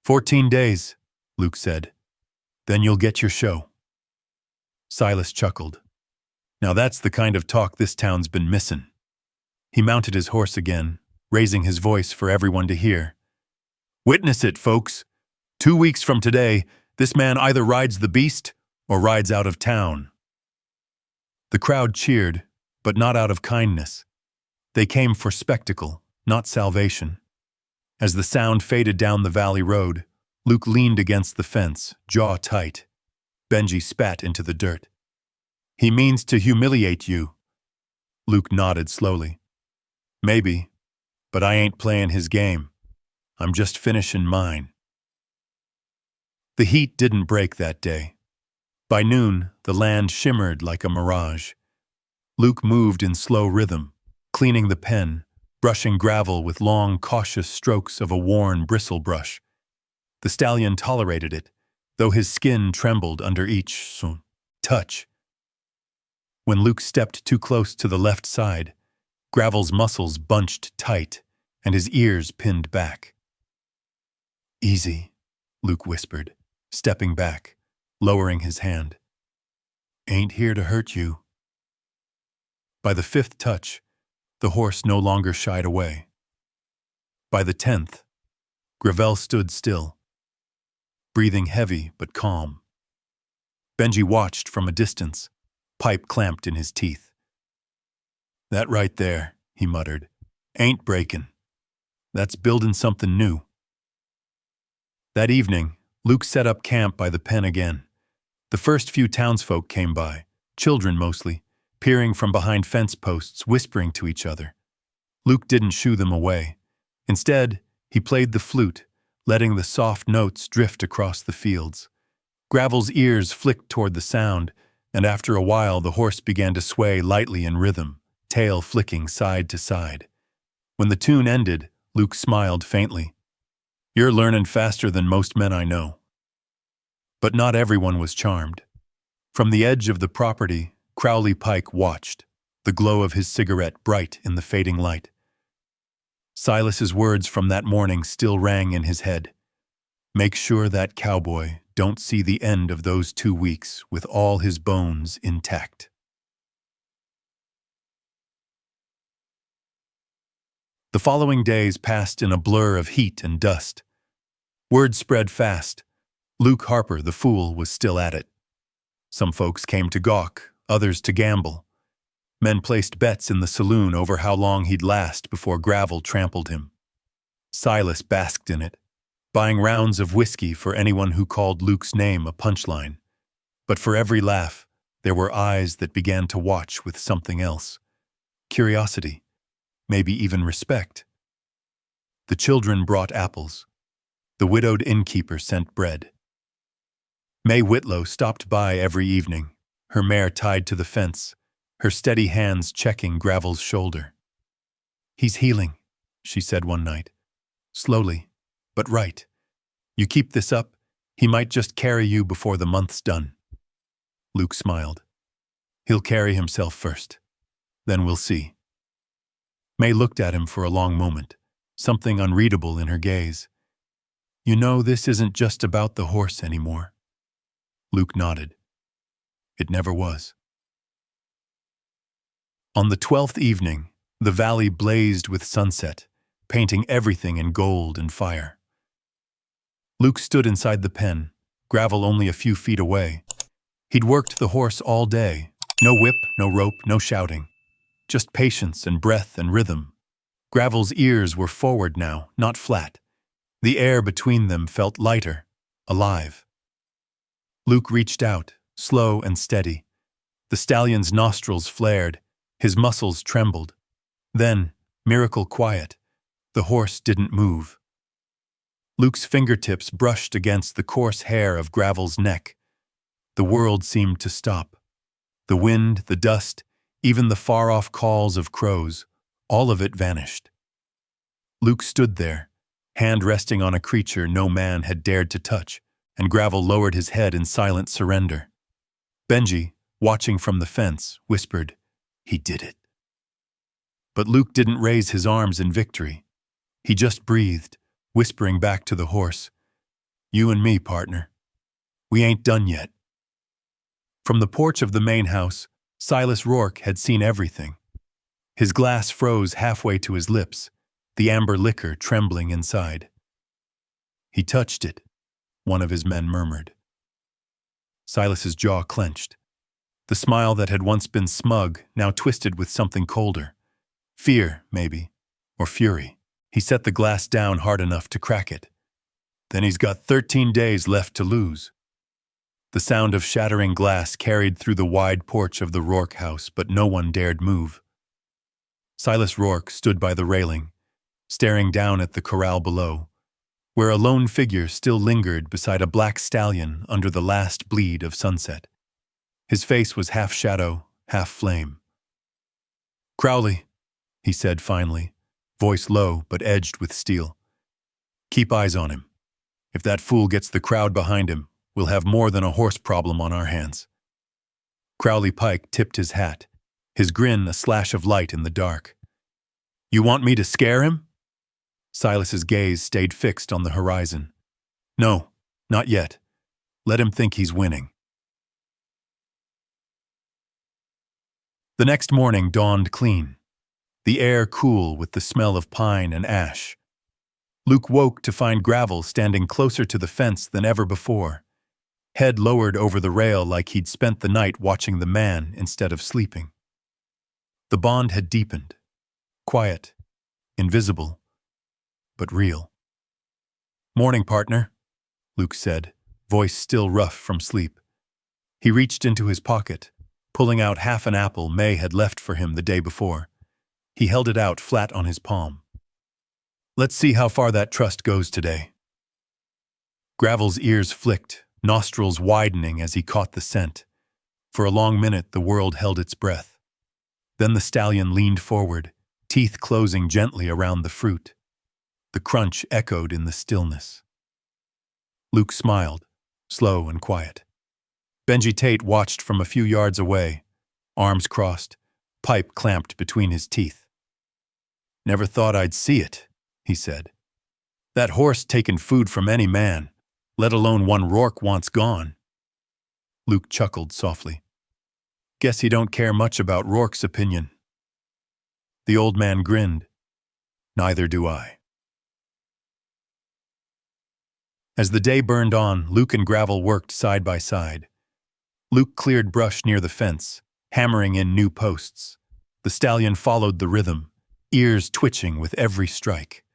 14 days, Luke said. "Then you'll get your show." Silas chuckled. "Now that's the kind of talk this town's been missin'." He mounted his horse again, raising his voice for everyone to hear. "Witness it, folks. 2 weeks from today, this man either rides the beast or rides out of town." The crowd cheered, but not out of kindness. They came for spectacle, not salvation. As the sound faded down the valley road, Luke leaned against the fence, jaw tight. Benji spat into the dirt. "He means to humiliate you." Luke nodded slowly. "Maybe, but I ain't playing his game. I'm just finishing mine." The heat didn't break that day. By noon, the land shimmered like a mirage. Luke moved in slow rhythm, cleaning the pen, brushing gravel with long, cautious strokes of a worn bristle brush. The stallion tolerated it, though his skin trembled under each touch. When Luke stepped too close to the left side, Gravel's muscles bunched tight and his ears pinned back. "Easy," Luke whispered, stepping back, lowering his hand. ain't here to hurt you." By the 5th touch, the horse no longer shied away. By the 10th, Gravel stood still, breathing heavy but calm. Benji watched from a distance, pipe clamped in his teeth. "That right there," he muttered, "ain't breakin'. That's building something new." That evening, Luke set up camp by the pen again. The first few townsfolk came by, children mostly, peering from behind fence posts, whispering to each other. Luke didn't shoo them away. Instead, he played the flute, letting the soft notes drift across the fields. Gravel's ears flicked toward the sound, and after a while the horse began to sway lightly in rhythm, tail flicking side to side. When the tune ended, Luke smiled faintly. "You're learning faster than most men I know." But not everyone was charmed. From the edge of the property, Crowley Pike watched, the glow of his cigarette bright in the fading light. Silas's words from that morning still rang in his head. "Make sure that cowboy don't see the end of those 2 weeks with all his bones intact." The following days passed in a blur of heat and dust. Word spread fast. Luke Harper, the fool, was still at it. Some folks came to gawk, others to gamble. Men placed bets in the saloon over how long he'd last before Gravel trampled him. Silas basked in it, buying rounds of whiskey for anyone who called Luke's name a punchline. But for every laugh, there were eyes that began to watch with something else. Curiosity, maybe even respect. The children brought apples. The widowed innkeeper sent bread. May Whitlow stopped by every evening, her mare tied to the fence, her steady hands checking Gravel's shoulder. "He's healing," she said one night. "Slowly, but right. You keep this up, he might just carry you before the month's done." Luke smiled. "He'll carry himself first. Then we'll see." May looked at him for a long moment, something unreadable in her gaze. "You know this isn't just about the horse anymore." Luke nodded. "It never was." On the 12th evening, the valley blazed with sunset, painting everything in gold and fire. Luke stood inside the pen, Gravel only a few feet away. He'd worked the horse all day. No whip, no rope, no shouting. Just patience and breath and rhythm. Gravel's ears were forward now, not flat. The air between them felt lighter, alive. Luke reached out, slow and steady. The stallion's nostrils flared, his muscles trembled. Then, miracle quiet, the horse didn't move. Luke's fingertips brushed against the coarse hair of Gravel's neck. The world seemed to stop. The wind, the dust, even the far-off calls of crows, all of it vanished. Luke stood there, hand resting on a creature no man had dared to touch, and Gravel lowered his head in silent surrender. Benji, watching from the fence, whispered, "He did it." But Luke didn't raise his arms in victory. He just breathed, whispering back to the horse, "You and me, partner. We ain't done yet." From the porch of the main house, Silas Rourke had seen everything. His glass froze halfway to his lips, the amber liquor trembling inside. "He touched it," one of his men murmured. Silas's jaw clenched. The smile that had once been smug now twisted with something colder. Fear, maybe, or fury. He set the glass down hard enough to crack it. "Then he's got 13 days left to lose." The sound of shattering glass carried through the wide porch of the Rourke house, but no one dared move. Silas Rourke stood by the railing, staring down at the corral below, where a lone figure still lingered beside a black stallion under the last bleed of sunset. His face was half shadow, half flame. "Crowley," he said finally, voice low but edged with steel. "Keep eyes on him. If that fool gets the crowd behind him, we'll have more than a horse problem on our hands." Crowley Pike tipped his hat, his grin a slash of light in the dark. "You want me to scare him?" Silas's gaze stayed fixed on the horizon. "No, not yet. Let him think he's winning." The next morning dawned clean, the air cool with the smell of pine and ash. Luke woke to find Gravel standing closer to the fence than ever before, head lowered over the rail like he'd spent the night watching the man instead of sleeping. The bond had deepened, quiet, invisible, but real. "Morning, partner," Luke said, voice still rough from sleep. He reached into his pocket, pulling out half an apple May had left for him the day before. He held it out flat on his palm. "Let's see how far that trust goes today." Gravel's ears flicked, nostrils widening as he caught the scent. For a long minute the world held its breath. Then the stallion leaned forward, teeth closing gently around the fruit. The crunch echoed in the stillness. Luke smiled, slow and quiet. Benji Tate watched from a few yards away, arms crossed, pipe clamped between his teeth. "Never thought I'd see it," he said. "That horse taking food from any man, let alone one Rourke wants gone." Luke chuckled softly. "Guess you don't care much about Rourke's opinion." The old man grinned. "Neither do I." As the day burned on, Luke and Gravel worked side by side. Luke cleared brush near the fence, hammering in new posts. The stallion followed the rhythm, ears twitching with every strike.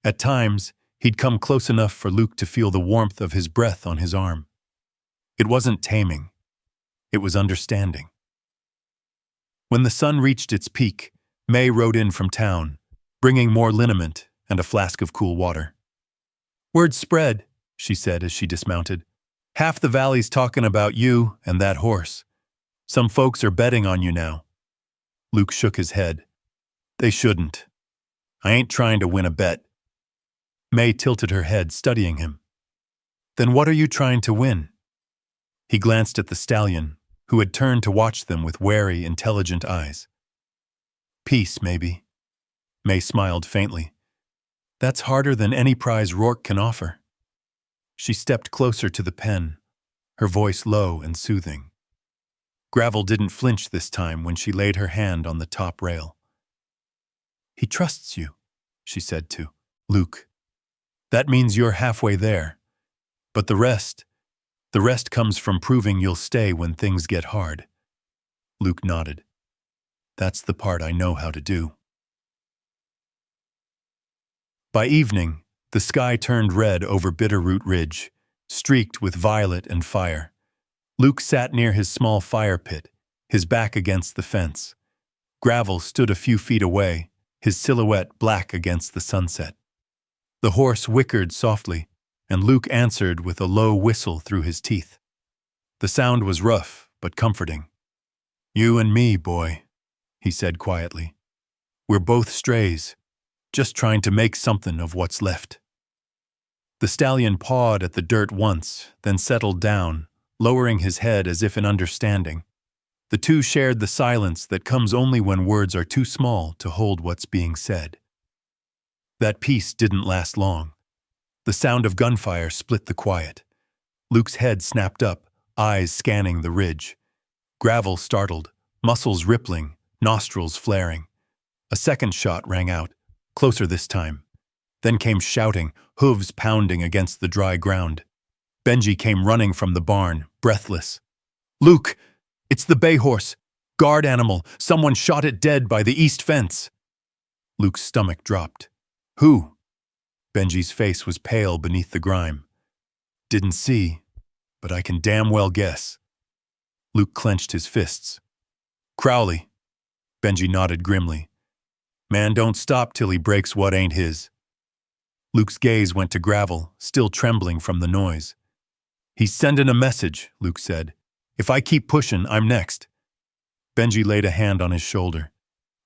At times, he'd come close enough for Luke to feel the warmth of his breath on his arm. It wasn't taming. It was understanding. When the sun reached its peak, May rode in from town, bringing more liniment and a flask of cool water. "Word spread," she said as she dismounted. "Half the valley's talking about you and that horse. Some folks are betting on you now." Luke shook his head. "They shouldn't. I ain't trying to win a bet." May tilted her head, studying him. "Then what are you trying to win?" He glanced at the stallion, who had turned to watch them with wary, intelligent eyes. "Peace, maybe." May smiled faintly. "That's harder than any prize Rourke can offer." She stepped closer to the pen, her voice low and soothing. Gravel didn't flinch this time when she laid her hand on the top rail. "He trusts you," she said to Luke. "That means you're halfway there. But the rest comes from proving you'll stay when things get hard." Luke nodded. "That's the part I know how to do." By evening, the sky turned red over Bitterroot Ridge, streaked with violet and fire. Luke sat near his small fire pit, his back against the fence. Gravel stood a few feet away, his silhouette black against the sunset. The horse whickered softly, and Luke answered with a low whistle through his teeth. The sound was rough but comforting. "You and me, boy," he said quietly. "We're both strays, just trying to make something of what's left." The stallion pawed at the dirt once, then settled down, lowering his head as if in understanding. The two shared the silence that comes only when words are too small to hold what's being said. That peace didn't last long. The sound of gunfire split the quiet. Luke's head snapped up, eyes scanning the ridge. Gravel startled, muscles rippling, nostrils flaring. A second shot rang out, closer this time. Then came shouting, hooves pounding against the dry ground. Benji came running from the barn, breathless. "Luke, it's the bay horse. Guard animal. Someone shot it dead by the east fence." Luke's stomach dropped. "Who?" Benji's face was pale beneath the grime. "Didn't see, but I can damn well guess." Luke clenched his fists. "Crowley." Benji nodded grimly. "Man don't stop till he breaks what ain't his." Luke's gaze went to Gravel, still trembling from the noise. "He's sending a message," Luke said. "If I keep pushing, I'm next." Benji laid a hand on his shoulder.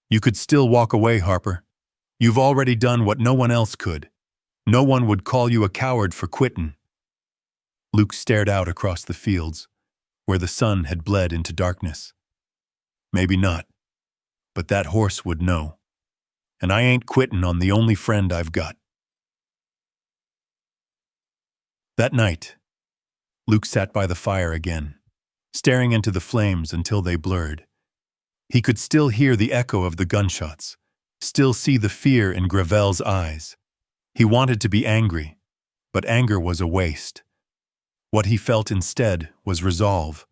"You could still walk away, Harper. You've already done what no one else could. No one would call you a coward for quitting." Luke stared out across the fields, where the sun had bled into darkness. "Maybe not, but that horse would know. And I ain't quitting on the only friend I've got." That night, Luke sat by the fire again, staring into the flames until they blurred. He could still hear the echo of the gunshots, still see the fear in Gravel's eyes. He wanted to be angry, but anger was a waste. What he felt instead was resolve,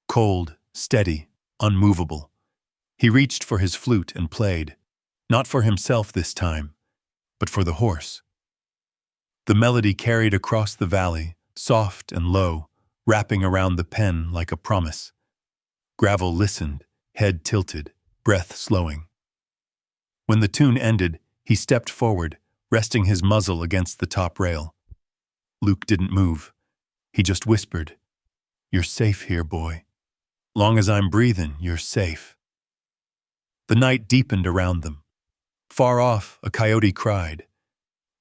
cold, steady, unmovable. He reached for his flute and played, not for himself this time, but for the horse. The melody carried across the valley, soft and low, wrapping around the pen like a promise. Gravel listened, head tilted, breath slowing. When the tune ended, he stepped forward, resting his muzzle against the top rail. Luke didn't move. He just whispered, "You're safe here, boy. Long as I'm breathing, you're safe." The night deepened around them. Far off, a coyote cried.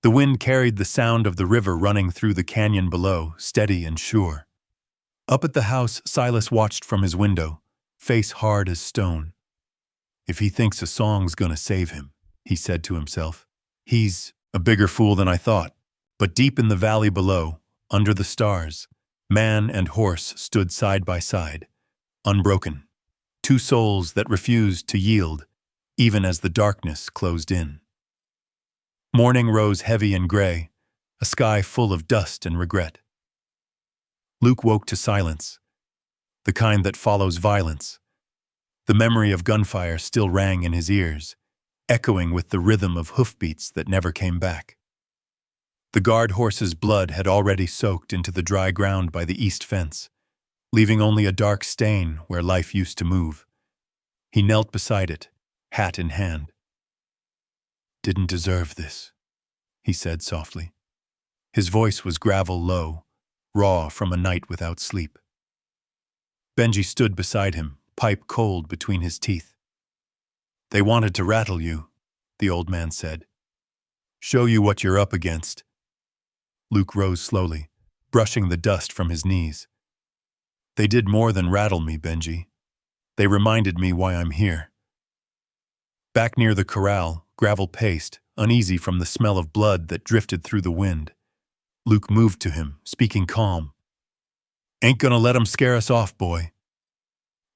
The wind carried the sound of the river running through the canyon below, steady and sure. Up at the house, Silas watched from his window, face hard as stone. "If he thinks a song's gonna save him," he said to himself, "he's a bigger fool than I thought." But deep in the valley below, under the stars, man and horse stood side by side, unbroken, two souls that refused to yield, even as the darkness closed in. Morning rose heavy and gray, a sky full of dust and regret. Luke woke to silence, the kind that follows violence. The memory of gunfire still rang in his ears, echoing with the rhythm of hoofbeats that never came back. The guard horse's blood had already soaked into the dry ground by the east fence, leaving only a dark stain where life used to move. He knelt beside it, hat in hand. "Didn't deserve this," he said softly. His voice was gravel low, raw from a night without sleep. Benji stood beside him, pipe cold between his teeth. "They wanted to rattle you," the old man said. "Show you what you're up against." Luke rose slowly, brushing the dust from his knees. "They did more than rattle me, Benji. They reminded me why I'm here." Back near the corral, Gravel paced, uneasy from the smell of blood that drifted through the wind. Luke moved to him, speaking calm. "Ain't gonna let 'em scare us off, boy."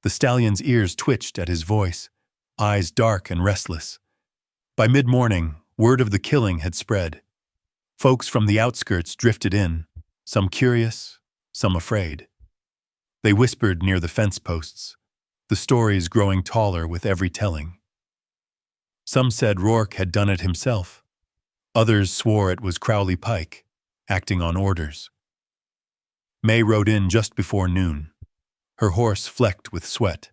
The stallion's ears twitched at his voice, eyes dark and restless. By mid-morning, word of the killing had spread. Folks from the outskirts drifted in, some curious, some afraid. They whispered near the fence posts, the stories growing taller with every telling. Some said Rourke had done it himself. Others swore it was Crowley Pike, acting on orders. May rode in just before noon, her horse flecked with sweat.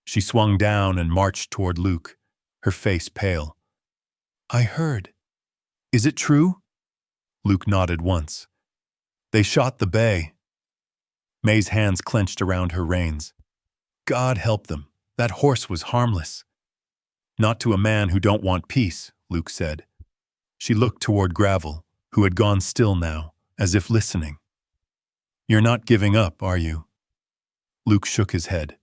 She swung down and marched toward Luke, her face pale. "I heard. Is it true?" Luke nodded once. "They shot the bay." May's hands clenched around her reins. "God help them. That horse was harmless." "Not to a man who don't want peace," Luke said. She looked toward Gravel, who had gone still now, as if listening. "You're not giving up, are you?" Luke shook his head.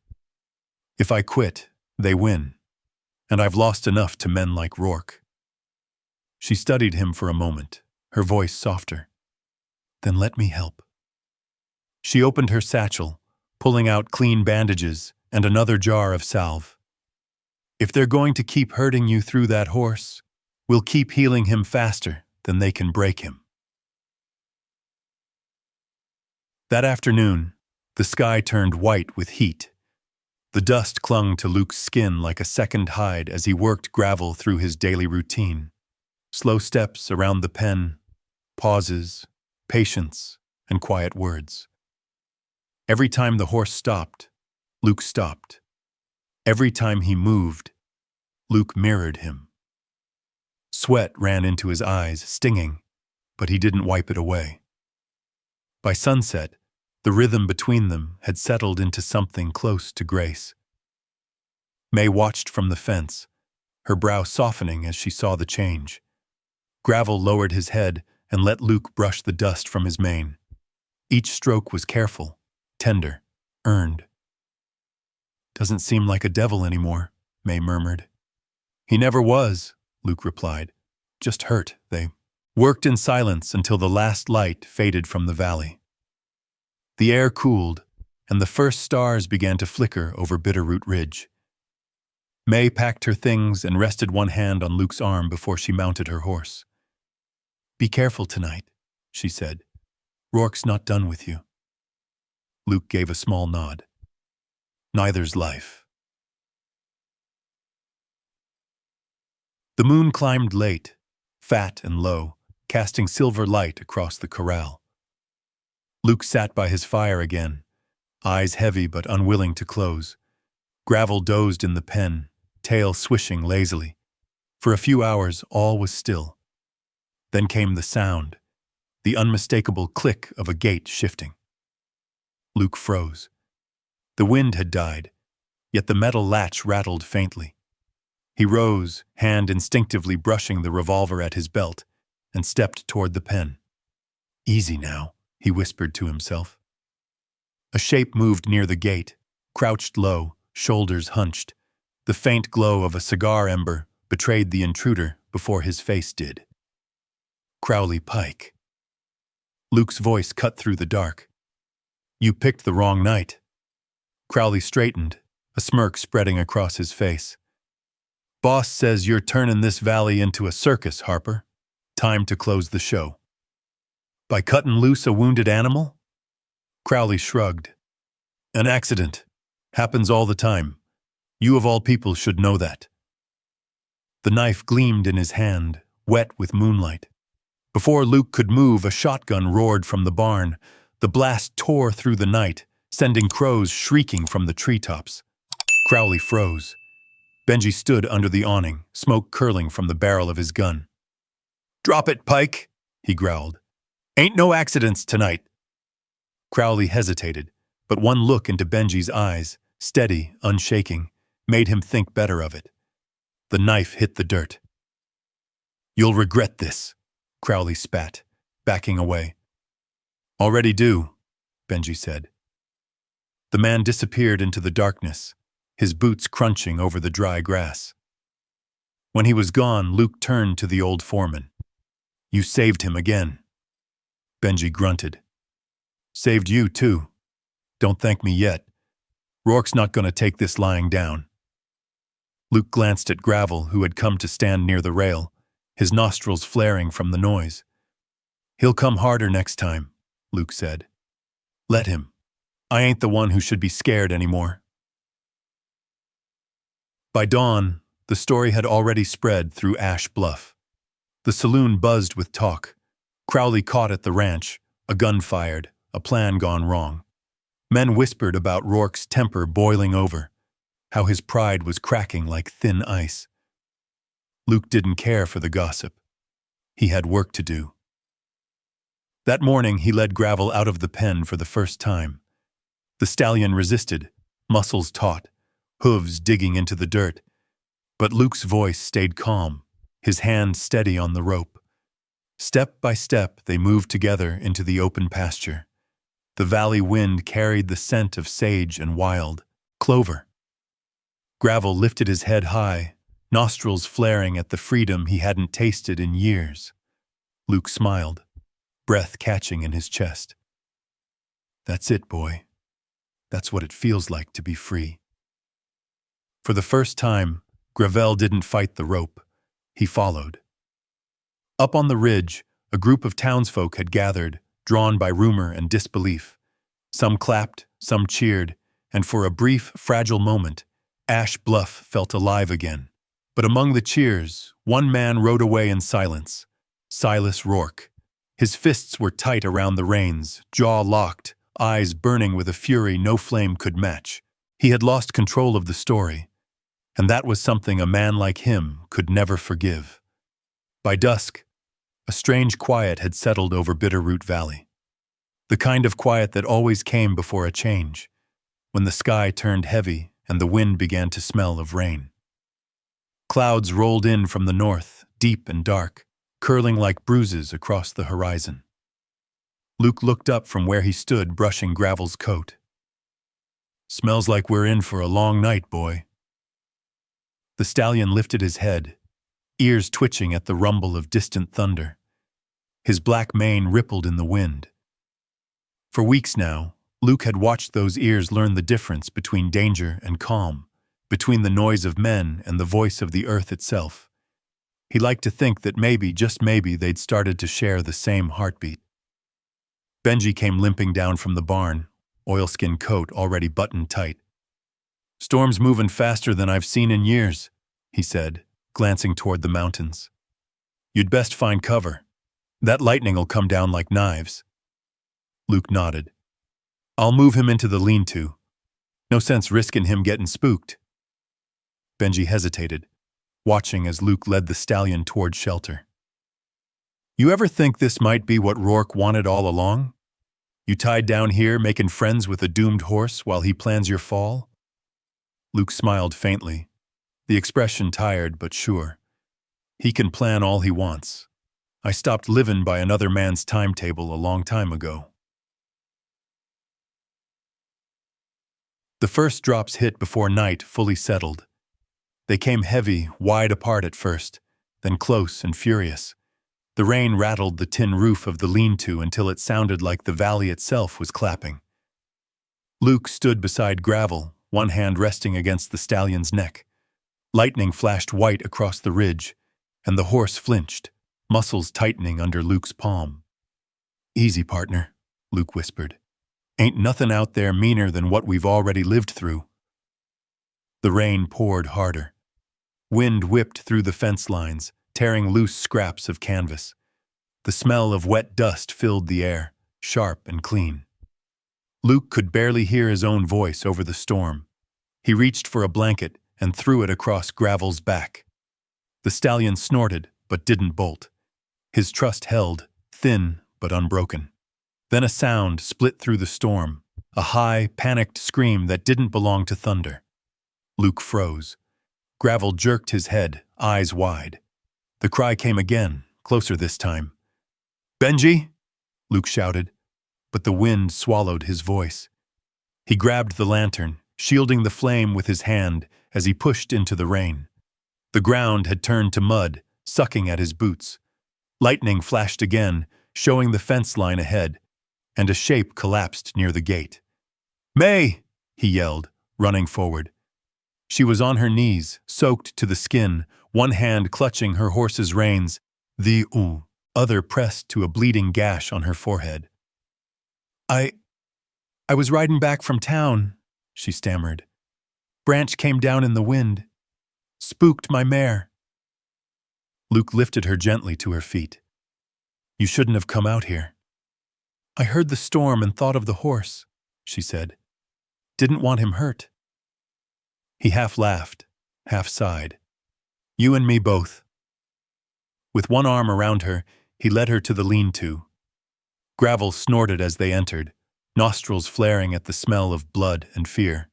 "If I quit, they win. And I've lost enough to men like Rourke." She studied him for a moment, her voice softer. "Then let me help." She opened her satchel, pulling out clean bandages and another jar of salve. "If they're going to keep hurting you through that horse, we'll keep healing him faster than they can break him." That afternoon, the sky turned white with heat. The dust clung to Luke's skin like a second hide as he worked Gravel through his daily routine. Slow steps around the pen, pauses, patience, and quiet words. Every time the horse stopped, Luke stopped. Every time he moved, Luke mirrored him. Sweat ran into his eyes, stinging, but he didn't wipe it away. By sunset, the rhythm between them had settled into something close to grace. May watched from the fence, her brow softening as she saw the change. Gravel lowered his head and let Luke brush the dust from his mane. Each stroke was careful, tender, earned. "Doesn't seem like a devil anymore," May murmured. "He never was," Luke replied. "Just hurt." They worked in silence until the last light faded from the valley. The air cooled, and the first stars began to flicker over Bitterroot Ridge. May packed her things and rested one hand on Luke's arm before she mounted her horse. "Be careful tonight," she said. "Rourke's not done with you." Luke gave a small nod. Neither's life. The moon climbed late, fat and low, casting silver light across the corral. Luke sat by his fire again, eyes heavy but unwilling to close. Gravel dozed in the pen, tail swishing lazily. For a few hours, all was still. Then came the sound, the unmistakable click of a gate shifting. Luke froze. The wind had died, yet the metal latch rattled faintly. He rose, hand instinctively brushing the revolver at his belt, and stepped toward the pen. "Easy now," he whispered to himself. A shape moved near the gate, crouched low, shoulders hunched. The faint glow of a cigar ember betrayed the intruder before his face did. Crowley Pike. Luke's voice cut through the dark. "You picked the wrong night." Crowley straightened, a smirk spreading across his face. "Boss says you're turning this valley into a circus, Harper. Time to close the show." "By cutting loose a wounded animal?" Crowley shrugged. "An accident. Happens all the time. You of all people should know that." The knife gleamed in his hand, wet with moonlight. Before Luke could move, a shotgun roared from the barn. The blast tore through the night, sending crows shrieking from the treetops. Crowley froze. Benji stood under the awning, smoke curling from the barrel of his gun. "Drop it, Pike," he growled. "Ain't no accidents tonight." Crowley hesitated, but one look into Benji's eyes, steady, unshaking, made him think better of it. The knife hit the dirt. "You'll regret this," Crowley spat, backing away. "Already do," Benji said. The man disappeared into the darkness, his boots crunching over the dry grass. When he was gone, Luke turned to the old foreman. "You saved him again." Benji grunted. "Saved you, too. Don't thank me yet. Rourke's not going to take this lying down." Luke glanced at Gravel, who had come to stand near the rail, his nostrils flaring from the noise. "He'll come harder next time," Luke said. "Let him. I ain't the one who should be scared anymore." By dawn, the story had already spread through Ash Bluff. The saloon buzzed with talk. Crowley caught at the ranch, a gun fired, a plan gone wrong. Men whispered about Rourke's temper boiling over, how his pride was cracking like thin ice. Luke didn't care for the gossip. He had work to do. That morning, he led Gravel out of the pen for the first time. The stallion resisted, muscles taut, hooves digging into the dirt. But Luke's voice stayed calm, his hand steady on the rope. Step by step, they moved together into the open pasture. The valley wind carried the scent of sage and wild clover. Gravel lifted his head high, nostrils flaring at the freedom he hadn't tasted in years. Luke smiled, breath catching in his chest. "That's it, boy. That's what it feels like to be free." For the first time, Gravel didn't fight the rope. He followed. Up on the ridge, a group of townsfolk had gathered, drawn by rumor and disbelief. Some clapped, some cheered, and for a brief, fragile moment, Ash Bluff felt alive again. But among the cheers, one man rode away in silence. Silas Rourke. His fists were tight around the reins, jaw locked, eyes burning with a fury no flame could match. He had lost control of the story, and that was something a man like him could never forgive. By dusk, a strange quiet had settled over Bitterroot Valley. The kind of quiet that always came before a change, when the sky turned heavy and the wind began to smell of rain. Clouds rolled in from the north, deep and dark, curling like bruises across the horizon. Luke looked up from where he stood brushing Gravel's coat. "Smells like we're in for a long night, boy." The stallion lifted his head, ears twitching at the rumble of distant thunder. His black mane rippled in the wind. For weeks now, Luke had watched those ears learn the difference between danger and calm, between the noise of men and the voice of the earth itself. He liked to think that maybe, just maybe, they'd started to share the same heartbeat. Benji came limping down from the barn, oilskin coat already buttoned tight. "Storm's moving faster than I've seen in years," he said, glancing toward the mountains. "You'd best find cover. That lightning'll come down like knives." Luke nodded. "I'll move him into the lean-to. No sense risking him getting spooked." Benji hesitated, watching as Luke led the stallion toward shelter. "You ever think this might be what Rourke wanted all along? You tied down here making friends with a doomed horse while he plans your fall?" Luke smiled faintly, the expression tired but sure. "He can plan all he wants. I stopped living by another man's timetable a long time ago." The first drops hit before night fully settled. They came heavy, wide apart at first, then close and furious. The rain rattled the tin roof of the lean-to until it sounded like the valley itself was clapping. Luke stood beside Gravel, one hand resting against the stallion's neck. Lightning flashed white across the ridge, and the horse flinched, muscles tightening under Luke's palm. "Easy, partner," Luke whispered. "Ain't nothing out there meaner than what we've already lived through." The rain poured harder. Wind whipped through the fence lines, tearing loose scraps of canvas. The smell of wet dust filled the air, sharp and clean. Luke could barely hear his own voice over the storm. He reached for a blanket and threw it across Gravel's back. The stallion snorted, but didn't bolt. His trust held, thin but unbroken. Then a sound split through the storm, a high, panicked scream that didn't belong to thunder. Luke froze. Gravel jerked his head, eyes wide. The cry came again, closer this time. "Benji!" Luke shouted, but the wind swallowed his voice. He grabbed the lantern, shielding the flame with his hand as he pushed into the rain. The ground had turned to mud, sucking at his boots. Lightning flashed again, showing the fence line ahead, and a shape collapsed near the gate. "May!" he yelled, running forward. She was on her knees, soaked to the skin, one hand clutching her horse's reins, the other pressed to a bleeding gash on her forehead. I was riding back from town," she stammered. "Branch came down in the wind. Spooked my mare." Luke lifted her gently to her feet. "You shouldn't have come out here." "I heard the storm and thought of the horse," she said. "Didn't want him hurt." He half laughed, half sighed. "You and me both." With one arm around her, he led her to the lean-to. Gravel snorted as they entered, nostrils flaring at the smell of blood and fear.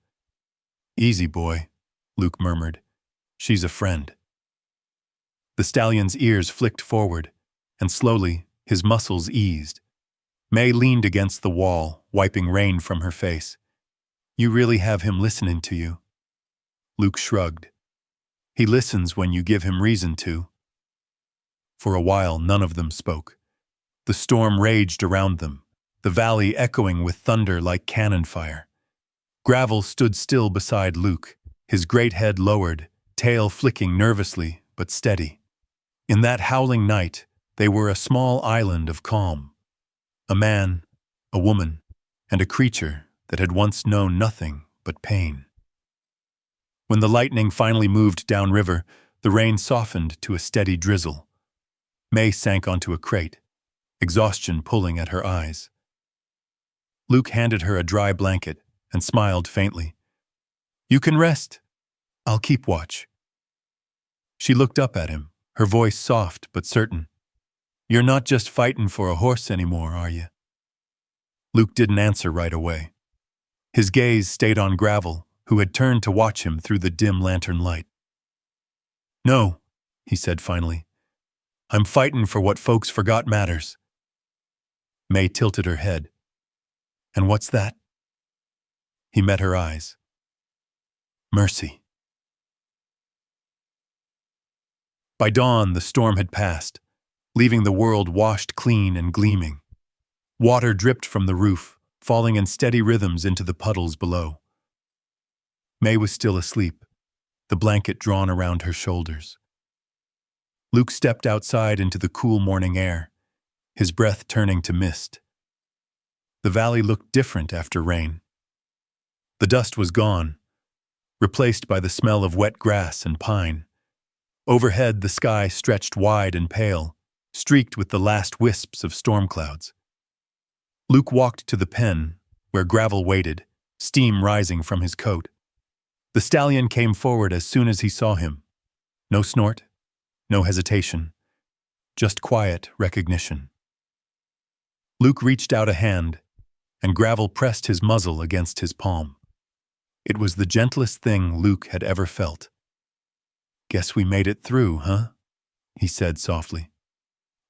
"Easy, boy," Luke murmured. "She's a friend." The stallion's ears flicked forward, and slowly his muscles eased. May leaned against the wall, wiping rain from her face. "You really have him listening to you." Luke shrugged. "He listens when you give him reason to." For a while, none of them spoke. The storm raged around them, the valley echoing with thunder like cannon fire. Gravel stood still beside Luke, his great head lowered, tail flicking nervously but steady. In that howling night, they were a small island of calm. A man, a woman, and a creature that had once known nothing but pain. When the lightning finally moved downriver, the rain softened to a steady drizzle. May sank onto a crate, exhaustion pulling at her eyes. Luke handed her a dry blanket and smiled faintly. "You can rest. I'll keep watch." She looked up at him, her voice soft but certain. "You're not just fighting for a horse anymore, are you?" Luke didn't answer right away. His gaze stayed on Gravel, who had turned to watch him through the dim lantern light. "No," he said finally. "I'm fighting for what folks forgot matters." May tilted her head. "And what's that?" He met her eyes. "Mercy." By dawn, the storm had passed, leaving the world washed clean and gleaming. Water dripped from the roof, falling in steady rhythms into the puddles below. May was still asleep, the blanket drawn around her shoulders. Luke stepped outside into the cool morning air, his breath turning to mist. The valley looked different after rain. The dust was gone, replaced by the smell of wet grass and pine. Overhead, the sky stretched wide and pale, streaked with the last wisps of storm clouds. Luke walked to the pen, where Gravel waited, steam rising from his coat. The stallion came forward as soon as he saw him. No snort, no hesitation, just quiet recognition. Luke reached out a hand, and Gravel pressed his muzzle against his palm. It was the gentlest thing Luke had ever felt. "Guess we made it through, huh?" he said softly.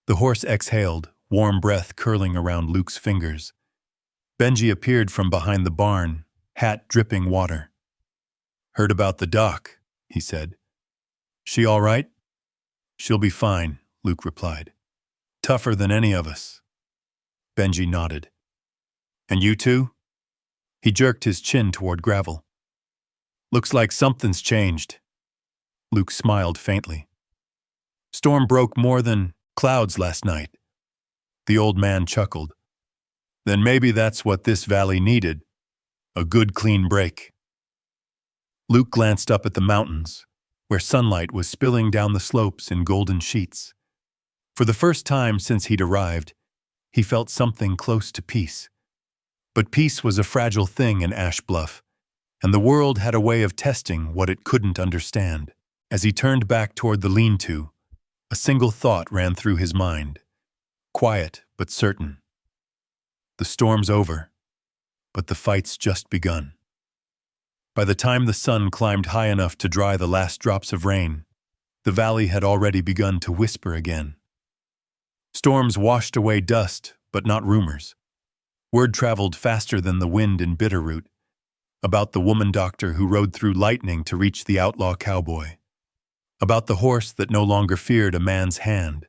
The horse exhaled, warm breath curling around Luke's fingers. Benji appeared from behind the barn, hat dripping water. "Heard about the doc," he said. "She all right?" "She'll be fine," Luke replied. "Tougher than any of us." Benji nodded. "And you two?" He jerked his chin toward Gravel. "Looks like something's changed." Luke smiled faintly. "Storm broke more than clouds last night." The old man chuckled. "Then maybe that's what this valley needed. A good clean break." Luke glanced up at the mountains, where sunlight was spilling down the slopes in golden sheets. For the first time since he'd arrived, he felt something close to peace. But peace was a fragile thing in Ash Bluff, and the world had a way of testing what it couldn't understand. As he turned back toward the lean-to, a single thought ran through his mind, quiet but certain. The storm's over, but the fight's just begun. By the time the sun climbed high enough to dry the last drops of rain, the valley had already begun to whisper again. Storms washed away dust, but not rumors. Word traveled faster than the wind in Bitterroot, about the woman doctor who rode through lightning to reach the outlaw cowboy, about the horse that no longer feared a man's hand,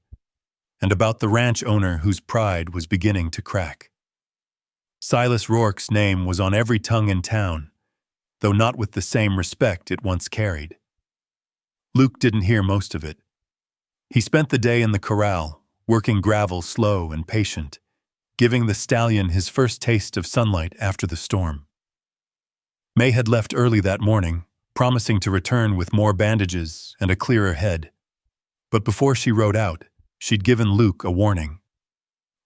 and about the ranch owner whose pride was beginning to crack. Silas Rourke's name was on every tongue in town, though not with the same respect it once carried. Luke didn't hear most of it. He spent the day in the corral, working Gravel slow and patient, giving the stallion his first taste of sunlight after the storm. May had left early that morning, promising to return with more bandages and a clearer head. But before she rode out, she'd given Luke a warning.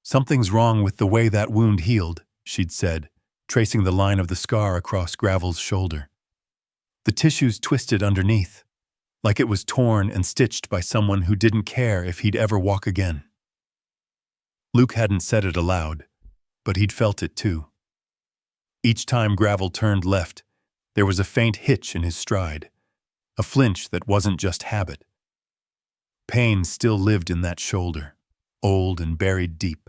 "Something's wrong with the way that wound healed," she'd said, tracing the line of the scar across Gravel's shoulder. The tissues twisted underneath, like it was torn and stitched by someone who didn't care if he'd ever walk again. Luke hadn't said it aloud, but he'd felt it too. Each time Gravel turned left, there was a faint hitch in his stride, a flinch that wasn't just habit. Pain still lived in that shoulder, old and buried deep.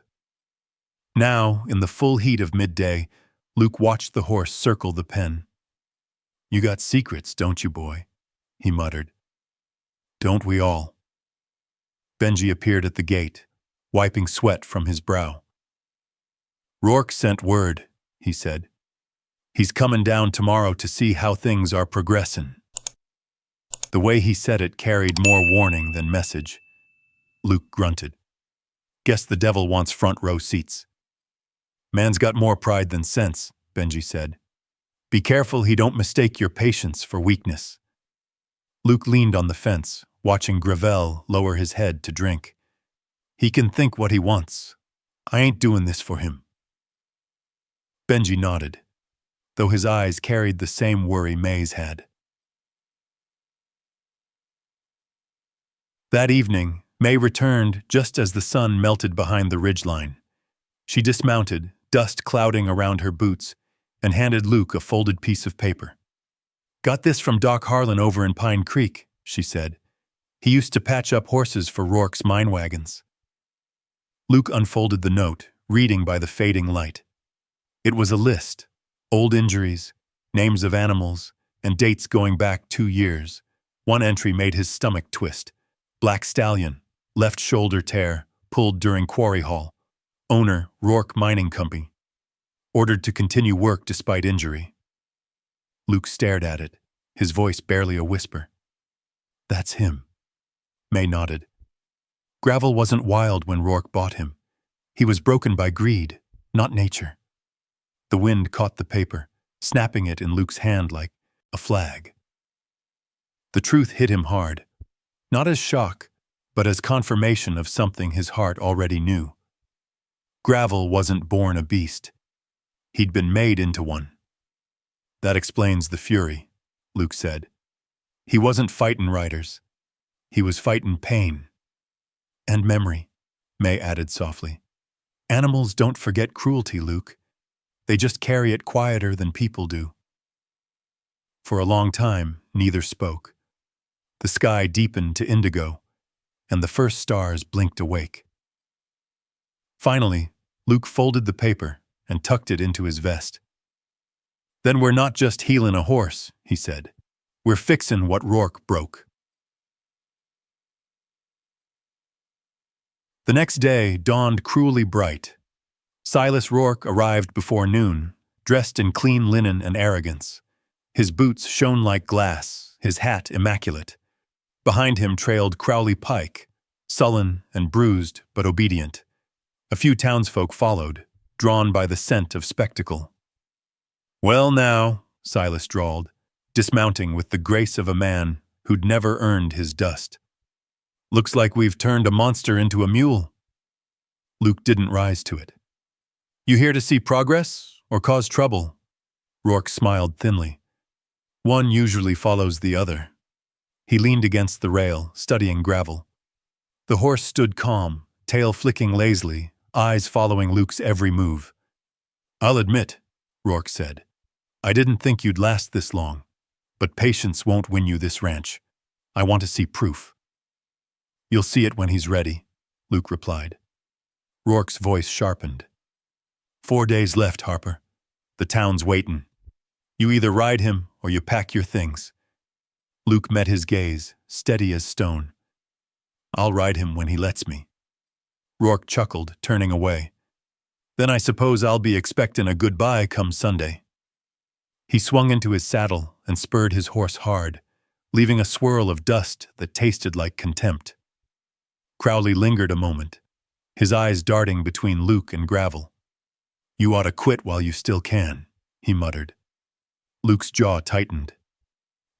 Now, in the full heat of midday, Luke watched the horse circle the pen. "You got secrets, don't you, boy?" he muttered. "Don't we all?" Benji appeared at the gate, wiping sweat from his brow. "Rourke sent word," he said. "He's comin' down tomorrow to see how things are progressin'." The way he said it carried more warning than message. Luke grunted. "Guess the devil wants front row seats." "Man's got more pride than sense," Benji said. "Be careful he don't mistake your patience for weakness." Luke leaned on the fence, watching Gravel lower his head to drink. "He can think what he wants. I ain't doing this for him." Benji nodded, though his eyes carried the same worry May's had. That evening, May returned just as the sun melted behind the ridgeline. She dismounted, dust clouding around her boots, and handed Luke a folded piece of paper. "Got this from Doc Harlan over in Pine Creek," she said. "He used to patch up horses for Rourke's mine wagons." Luke unfolded the note, reading by the fading light. It was a list: old injuries, names of animals, and dates going back 2 years. One entry made his stomach twist. Black stallion, left shoulder tear, pulled during quarry haul. Owner, Rourke Mining Company. Ordered to continue work despite injury. Luke stared at it, his voice barely a whisper. That's him. May nodded. Gravel wasn't wild when Rourke bought him. He was broken by greed, not nature. The wind caught the paper, snapping it in Luke's hand like a flag. The truth hit him hard, not as shock, but as confirmation of something his heart already knew. Gravel wasn't born a beast. He'd been made into one. That explains the fury, Luke said. He wasn't fightin' riders. He was fightin' pain. And memory, May added softly. Animals don't forget cruelty, Luke. They just carry it quieter than people do. For a long time, neither spoke. The sky deepened to indigo, and the first stars blinked awake. Finally, Luke folded the paper and tucked it into his vest. Then we're not just healin' a horse, he said. We're fixin' what Rourke broke. The next day dawned cruelly bright. Silas Rourke arrived before noon, dressed in clean linen and arrogance. His boots shone like glass, his hat immaculate. Behind him trailed Crowley Pike, sullen and bruised but obedient. A few townsfolk followed, drawn by the scent of spectacle. Well now, Silas drawled, dismounting with the grace of a man who'd never earned his dust. Looks like we've turned a monster into a mule. Luke didn't rise to it. You here to see progress or cause trouble? Rourke smiled thinly. One usually follows the other. He leaned against the rail, studying Gravel. The horse stood calm, tail flicking lazily, eyes following Luke's every move. I'll admit, Rourke said, I didn't think you'd last this long, but patience won't win you this ranch. I want to see proof. You'll see it when he's ready, Luke replied. Rourke's voice sharpened. 4 days left, Harper. The town's waitin'. You either ride him or you pack your things. Luke met his gaze, steady as stone. I'll ride him when he lets me. Rourke chuckled, turning away. Then I suppose I'll be expectin' a goodbye come Sunday. He swung into his saddle and spurred his horse hard, leaving a swirl of dust that tasted like contempt. Crowley lingered a moment, his eyes darting between Luke and Gravel. You ought to quit while you still can, he muttered. Luke's jaw tightened.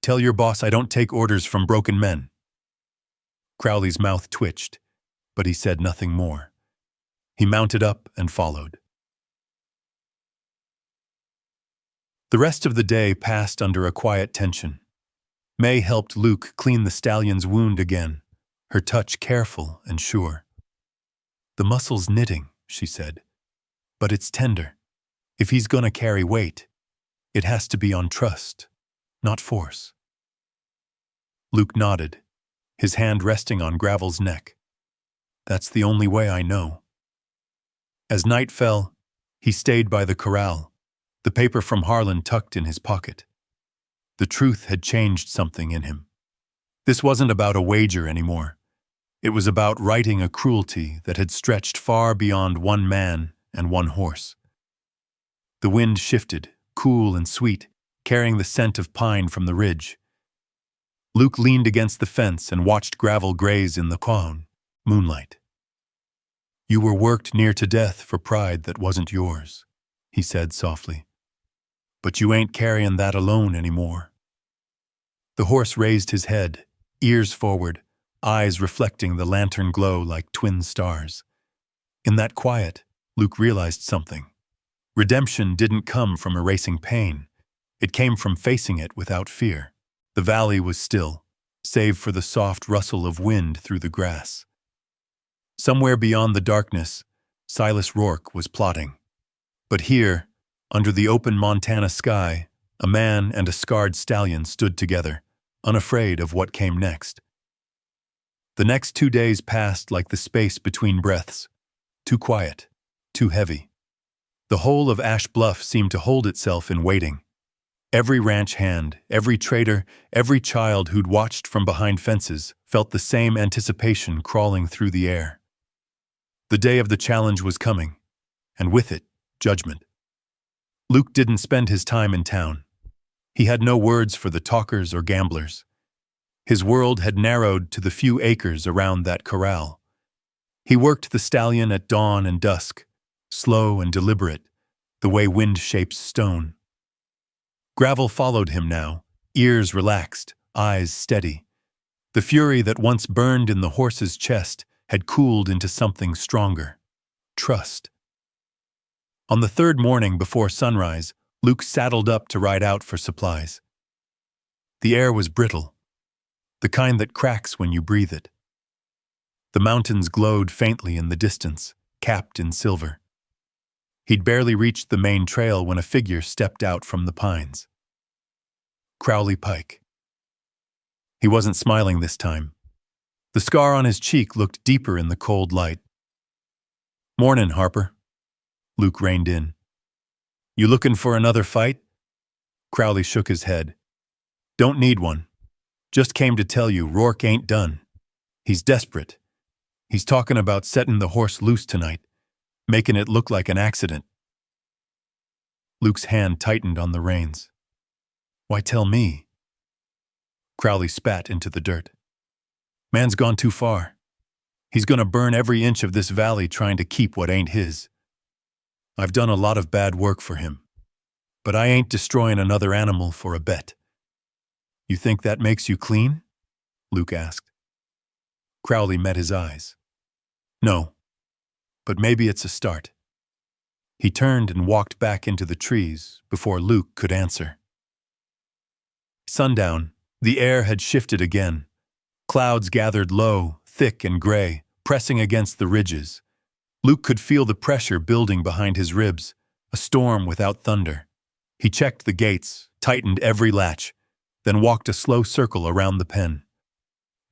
Tell your boss I don't take orders from broken men. Crowley's mouth twitched, but he said nothing more. He mounted up and followed. The rest of the day passed under a quiet tension. May helped Luke clean the stallion's wound again, her touch careful and sure. The muscle's knitting, she said, but it's tender. If he's gonna carry weight, it has to be on trust, not force. Luke nodded, his hand resting on Gravel's neck. That's the only way I know. As night fell, he stayed by the corral, the paper from Harlan tucked in his pocket. The truth had changed something in him. This wasn't about a wager anymore. It was about righting a cruelty that had stretched far beyond one man and one horse. The wind shifted, cool and sweet, carrying the scent of pine from the ridge. Luke leaned against the fence and watched Gravel graze in the cajon, moonlight. You were worked near to death for pride that wasn't yours, he said softly. But you ain't carrying that alone anymore. The horse raised his head, ears forward, eyes reflecting the lantern glow like twin stars. In that quiet, Luke realized something. Redemption didn't come from erasing pain. It came from facing it without fear. The valley was still, save for the soft rustle of wind through the grass. Somewhere beyond the darkness, Silas Rourke was plotting. But here, under the open Montana sky, a man and a scarred stallion stood together, unafraid of what came next. The next 2 days passed like the space between breaths, too quiet, too heavy. The whole of Ash Bluff seemed to hold itself in waiting. Every ranch hand, every trader, every child who'd watched from behind fences felt the same anticipation crawling through the air. The day of the challenge was coming, and with it, judgment. Luke didn't spend his time in town. He had no words for the talkers or gamblers. His world had narrowed to the few acres around that corral. He worked the stallion at dawn and dusk, slow and deliberate, the way wind shapes stone. Gravel followed him now, ears relaxed, eyes steady. The fury that once burned in the horse's chest had cooled into something stronger: trust. On the third morning before sunrise, Luke saddled up to ride out for supplies. The air was brittle, the kind that cracks when you breathe it. The mountains glowed faintly in the distance, capped in silver. He'd barely reached the main trail when a figure stepped out from the pines. Crowley Pike. He wasn't smiling this time. The scar on his cheek looked deeper in the cold light. "Mornin', Harper." Luke reined in. "You looking for another fight?" Crowley shook his head. "Don't need one. Just came to tell you Rourke ain't done. He's desperate. He's talking about setting the horse loose tonight, making it look like an accident." Luke's hand tightened on the reins. "Why tell me?" Crowley spat into the dirt. "Man's gone too far. He's gonna burn every inch of this valley trying to keep what ain't his. I've done a lot of bad work for him, but I ain't destroying another animal for a bet." "You think that makes you clean?" Luke asked. Crowley met his eyes. "No, but maybe it's a start." He turned and walked back into the trees before Luke could answer. Sundown, the air had shifted again. Clouds gathered low, thick and gray, pressing against the ridges. Luke could feel the pressure building behind his ribs, a storm without thunder. He checked the gates, tightened every latch, then walked a slow circle around the pen.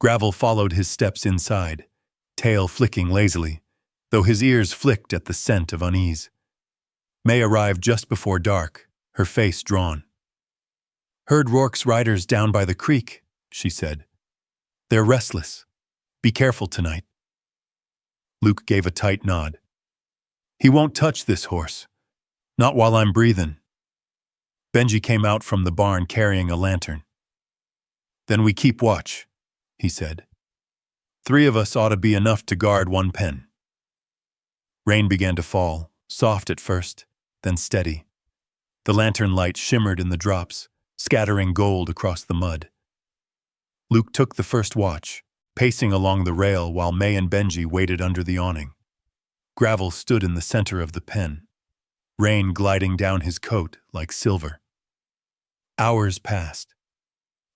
Gravel followed his steps inside, tail flicking lazily, though his ears flicked at the scent of unease. May arrived just before dark, her face drawn. "Heard Rourke's riders down by the creek," she said. "They're restless. Be careful tonight." Luke gave a tight nod. "He won't touch this horse. Not while I'm breathing." Benji came out from the barn carrying a lantern. "Then we keep watch," he said. "3 of us ought to be enough to guard one pen." Rain began to fall, soft at first, then steady. The lantern light shimmered in the drops, scattering gold across the mud. Luke took the first watch, pacing along the rail while May and Benji waited under the awning. Gravel stood in the center of the pen, rain gliding down his coat like silver. Hours passed.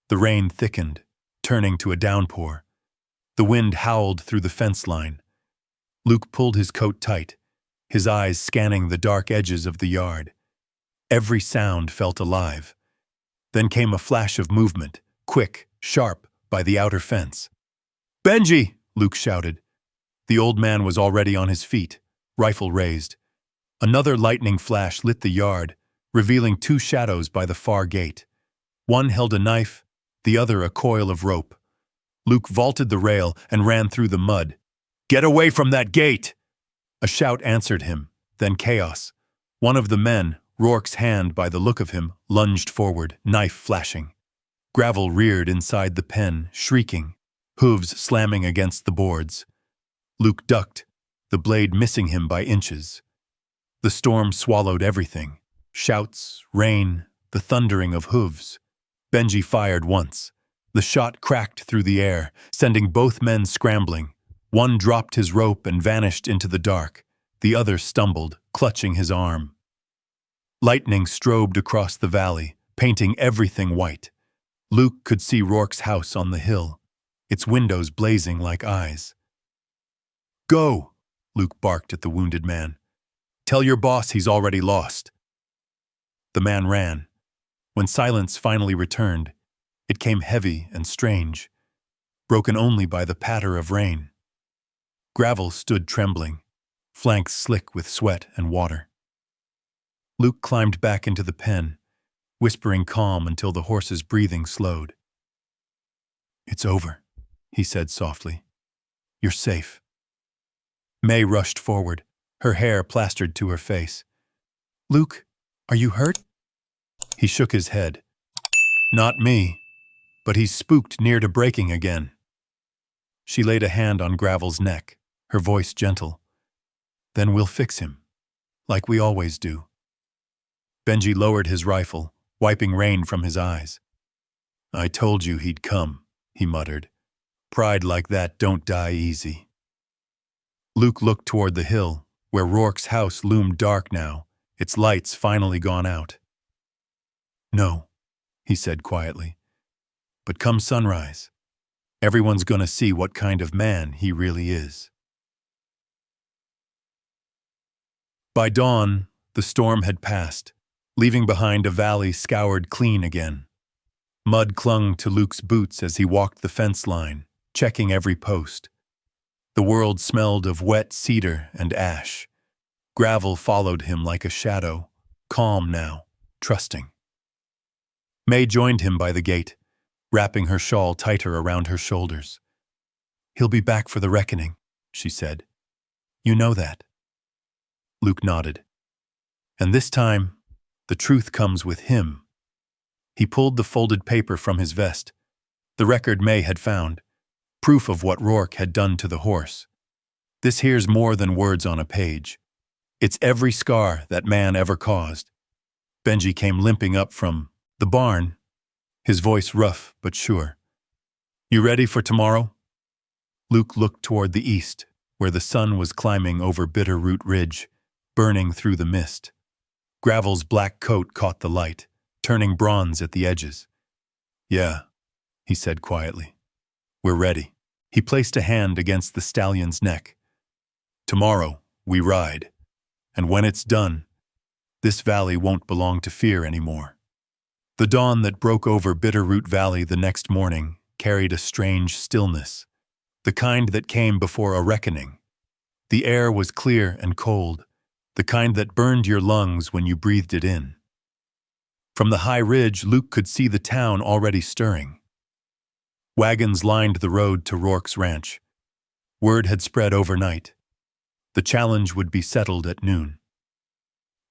The rain thickened, turning to a downpour. The wind howled through the fence line. Luke pulled his coat tight, his eyes scanning the dark edges of the yard. Every sound felt alive. Then came a flash of movement, quick, sharp, by the outer fence. "Benji!" Luke shouted. The old man was already on his feet, rifle raised. Another lightning flash lit the yard, revealing 2 shadows by the far gate. One held a knife, the other a coil of rope. Luke vaulted the rail and ran through the mud. "Get away from that gate!" A shout answered him, then chaos. One of the men, Rourke's hand by the look of him, lunged forward, knife flashing. Gravel reared inside the pen, shrieking, hooves slamming against the boards. Luke ducked, the blade missing him by inches. The storm swallowed everything: shouts, rain, the thundering of hooves. Benji fired once. The shot cracked through the air, sending both men scrambling. One dropped his rope and vanished into the dark. The other stumbled, clutching his arm. Lightning strobed across the valley, painting everything white. Luke could see Rourke's house on the hill, its windows blazing like eyes. "Go!" Luke barked at the wounded man. "Tell your boss he's already lost." The man ran. When silence finally returned, it came heavy and strange, broken only by the patter of rain. Gravel stood trembling, flanks slick with sweat and water. Luke climbed back into the pen, whispering calm until the horse's breathing slowed. "It's over," he said softly. "You're safe." May rushed forward, her hair plastered to her face. "Luke, are you hurt?" He shook his head. Not me, but he's spooked near to breaking again. She laid a hand on Gravel's neck, her voice gentle. Then we'll fix him, like we always do. Benji lowered his rifle, wiping rain from his eyes. I told you he'd come, he muttered. Pride like that don't die easy. Luke looked toward the hill, where Rourke's house loomed dark now, its lights finally gone out. No, he said quietly. But come sunrise, everyone's gonna see what kind of man he really is. By dawn, the storm had passed, leaving behind a valley scoured clean again. Mud clung to Luke's boots as he walked the fence line, checking every post. The world smelled of wet cedar and ash. Gravel followed him like a shadow, calm now, trusting. May joined him by the gate, wrapping her shawl tighter around her shoulders. He'll be back for the reckoning, she said. You know that. Luke nodded. And this time, the truth comes with him. He pulled the folded paper from his vest, the record May had found, proof of what Rourke had done to the horse. This here's more than words on a page. It's every scar that man ever caused. Benji came limping up from the barn, his voice rough but sure. You ready for tomorrow? Luke looked toward the east, where the sun was climbing over Bitterroot Ridge, burning through the mist. Gravel's black coat caught the light, turning bronze at the edges. Yeah, he said quietly. We're ready. He placed a hand against the stallion's neck. Tomorrow, we ride. And when it's done, this valley won't belong to fear anymore. The dawn that broke over Bitterroot Valley the next morning carried a strange stillness, the kind that came before a reckoning. The air was clear and cold, the kind that burned your lungs when you breathed it in. From the high ridge, Luke could see the town already stirring. Wagons lined the road to Rourke's ranch. Word had spread overnight. The challenge would be settled at noon.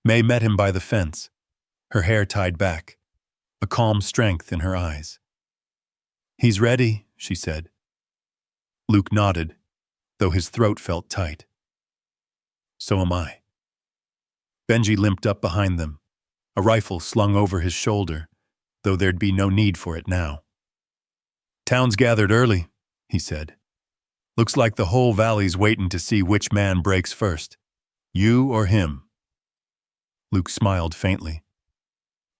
May met him by the fence, her hair tied back, a calm strength in her eyes. He's ready, she said. Luke nodded, though his throat felt tight. So am I. Benji limped up behind them, a rifle slung over his shoulder, though there'd be no need for it now. Town's gathered early, he said. Looks like the whole valley's waiting to see which man breaks first, you or him. Luke smiled faintly.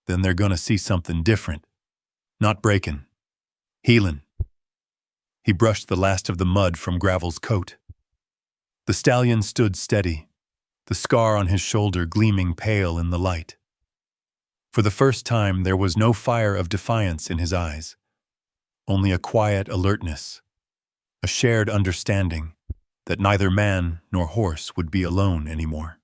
Then they're gonna see something different. Not breaking. Healin'. He brushed the last of the mud from Gravel's coat. The stallion stood steady, the scar on his shoulder gleaming pale in the light. For the first time, there was no fire of defiance in his eyes, only a quiet alertness, a shared understanding that neither man nor horse would be alone anymore.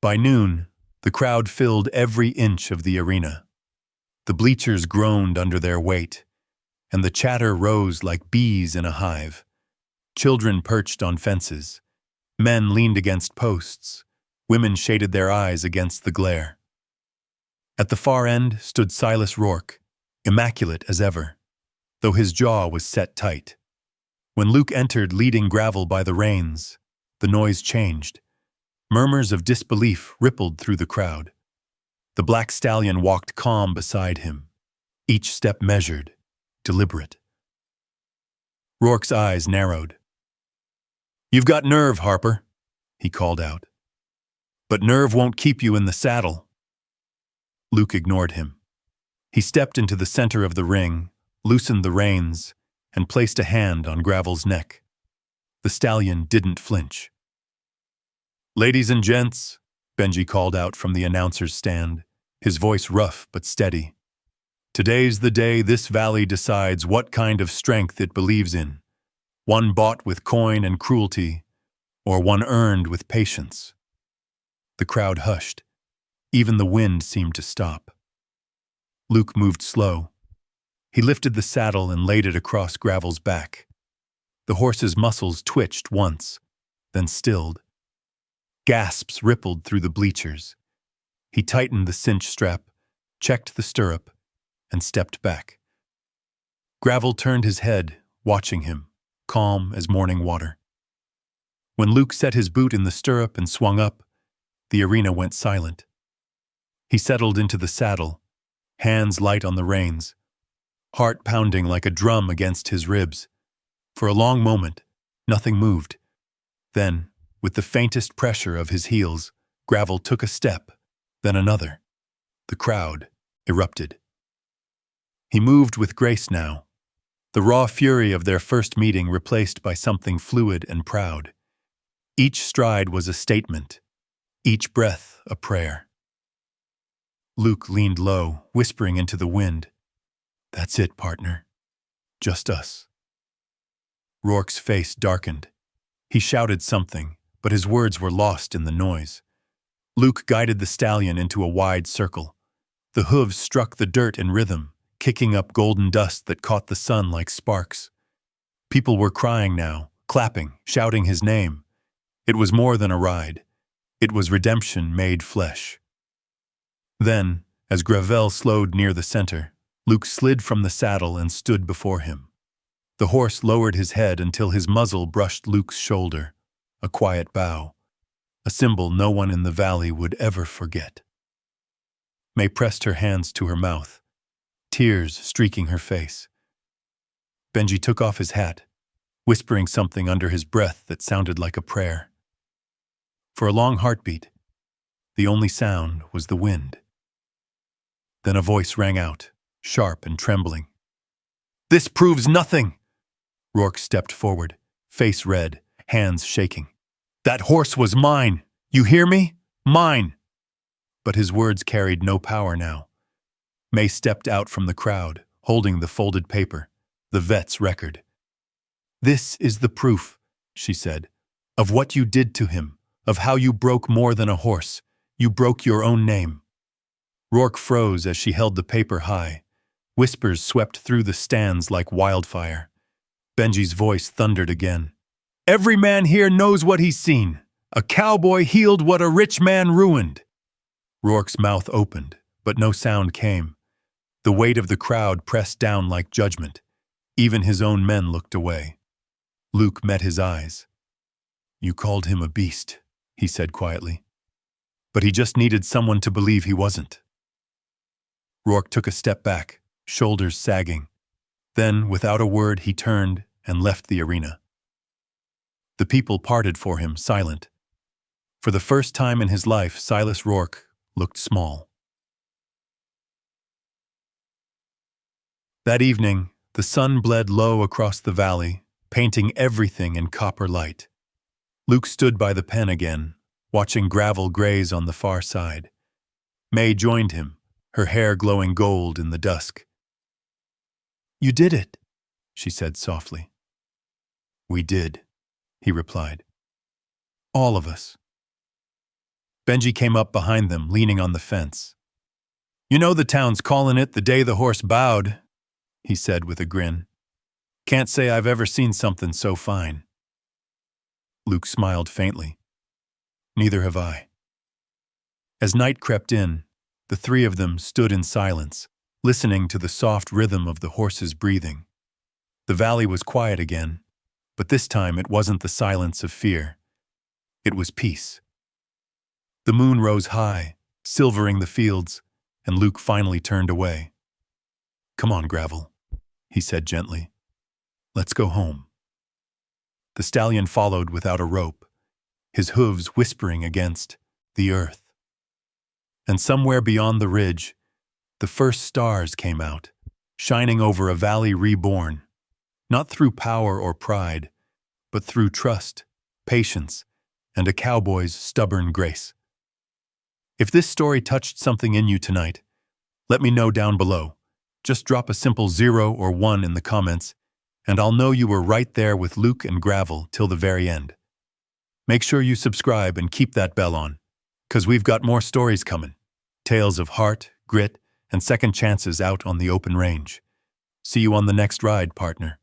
By noon, the crowd filled every inch of the arena. The bleachers groaned under their weight, and the chatter rose like bees in a hive. Children perched on fences. Men leaned against posts. Women shaded their eyes against the glare. At the far end stood Silas Rourke, immaculate as ever, though his jaw was set tight. When Luke entered leading Gravel by the reins, the noise changed. Murmurs of disbelief rippled through the crowd. The black stallion walked calm beside him, each step measured, deliberate. Rourke's eyes narrowed. You've got nerve, Harper, he called out. But nerve won't keep you in the saddle. Luke ignored him. He stepped into the center of the ring, loosened the reins, and placed a hand on Gravel's neck. The stallion didn't flinch. Ladies and gents, Benji called out from the announcer's stand, his voice rough but steady. Today's the day this valley decides what kind of strength it believes in, one bought with coin and cruelty, or one earned with patience. The crowd hushed. Even the wind seemed to stop. Luke moved slow. He lifted the saddle and laid it across Gravel's back. The horse's muscles twitched once, then stilled. Gasps rippled through the bleachers. He tightened the cinch strap, checked the stirrup, and stepped back. Gravel turned his head, watching him, calm as morning water. When Luke set his boot in the stirrup and swung up, the arena went silent. He settled into the saddle, hands light on the reins, heart pounding like a drum against his ribs. For a long moment, nothing moved. Then, with the faintest pressure of his heels, Gravel took a step, then another. The crowd erupted. He moved with grace now, the raw fury of their first meeting replaced by something fluid and proud. Each stride was a statement, each breath a prayer. Luke leaned low, whispering into the wind, "That's it, partner. Just us." Rourke's face darkened. He shouted something, but his words were lost in the noise. Luke guided the stallion into a wide circle. The hooves struck the dirt in rhythm, kicking up golden dust that caught the sun like sparks. People were crying now, clapping, shouting his name. It was more than a ride. It was redemption made flesh. Then, as Gravel slowed near the center, Luke slid from the saddle and stood before him. The horse lowered his head until his muzzle brushed Luke's shoulder, a quiet bow, a symbol no one in the valley would ever forget. May pressed her hands to her mouth, tears streaking her face. Benji took off his hat, whispering something under his breath that sounded like a prayer. For a long heartbeat, the only sound was the wind. Then a voice rang out, sharp and trembling. "This proves nothing!" Rourke stepped forward, face red, hands shaking. "That horse was mine! You hear me? Mine!" But his words carried no power now. May stepped out from the crowd, holding the folded paper, the vet's record. "This is the proof," she said, "of what you did to him, of how you broke more than a horse. You broke your own name." Rourke froze as she held the paper high. Whispers swept through the stands like wildfire. Benji's voice thundered again. "Every man here knows what he's seen. A cowboy healed what a rich man ruined." Rourke's mouth opened, but no sound came. The weight of the crowd pressed down like judgment. Even his own men looked away. Luke met his eyes. "You called him a beast," he said quietly. "But he just needed someone to believe he wasn't." Rourke took a step back, shoulders sagging. Then, without a word, he turned and left the arena. The people parted for him, silent. For the first time in his life, Silas Rourke looked small. That evening, the sun bled low across the valley, painting everything in copper light. Luke stood by the pen again, watching Gravel graze on the far side. May joined him, her hair glowing gold in the dusk. "You did it," she said softly. "We did," he replied. "All of us." Benji came up behind them, leaning on the fence. "You know the town's calling it the day the horse bowed," he said with a grin. "Can't say I've ever seen something so fine." Luke smiled faintly. "Neither have I." As night crept in, the three of them stood in silence, listening to the soft rhythm of the horse's breathing. The valley was quiet again, but this time it wasn't the silence of fear. It was peace. The moon rose high, silvering the fields, and Luke finally turned away. "Come on, Gravel," he said gently. "Let's go home." The stallion followed without a rope, his hooves whispering against the earth. And somewhere beyond the ridge, the first stars came out, shining over a valley reborn, not through power or pride, but through trust, patience, and a cowboy's stubborn grace. If this story touched something in you tonight, let me know down below. Just drop a simple 0 or 1 in the comments, and I'll know you were right there with Luke and Gravel till the very end. Make sure you subscribe and keep that bell on, 'cause we've got more stories coming. Tales of heart, grit, and second chances out on the open range. See you on the next ride, partner.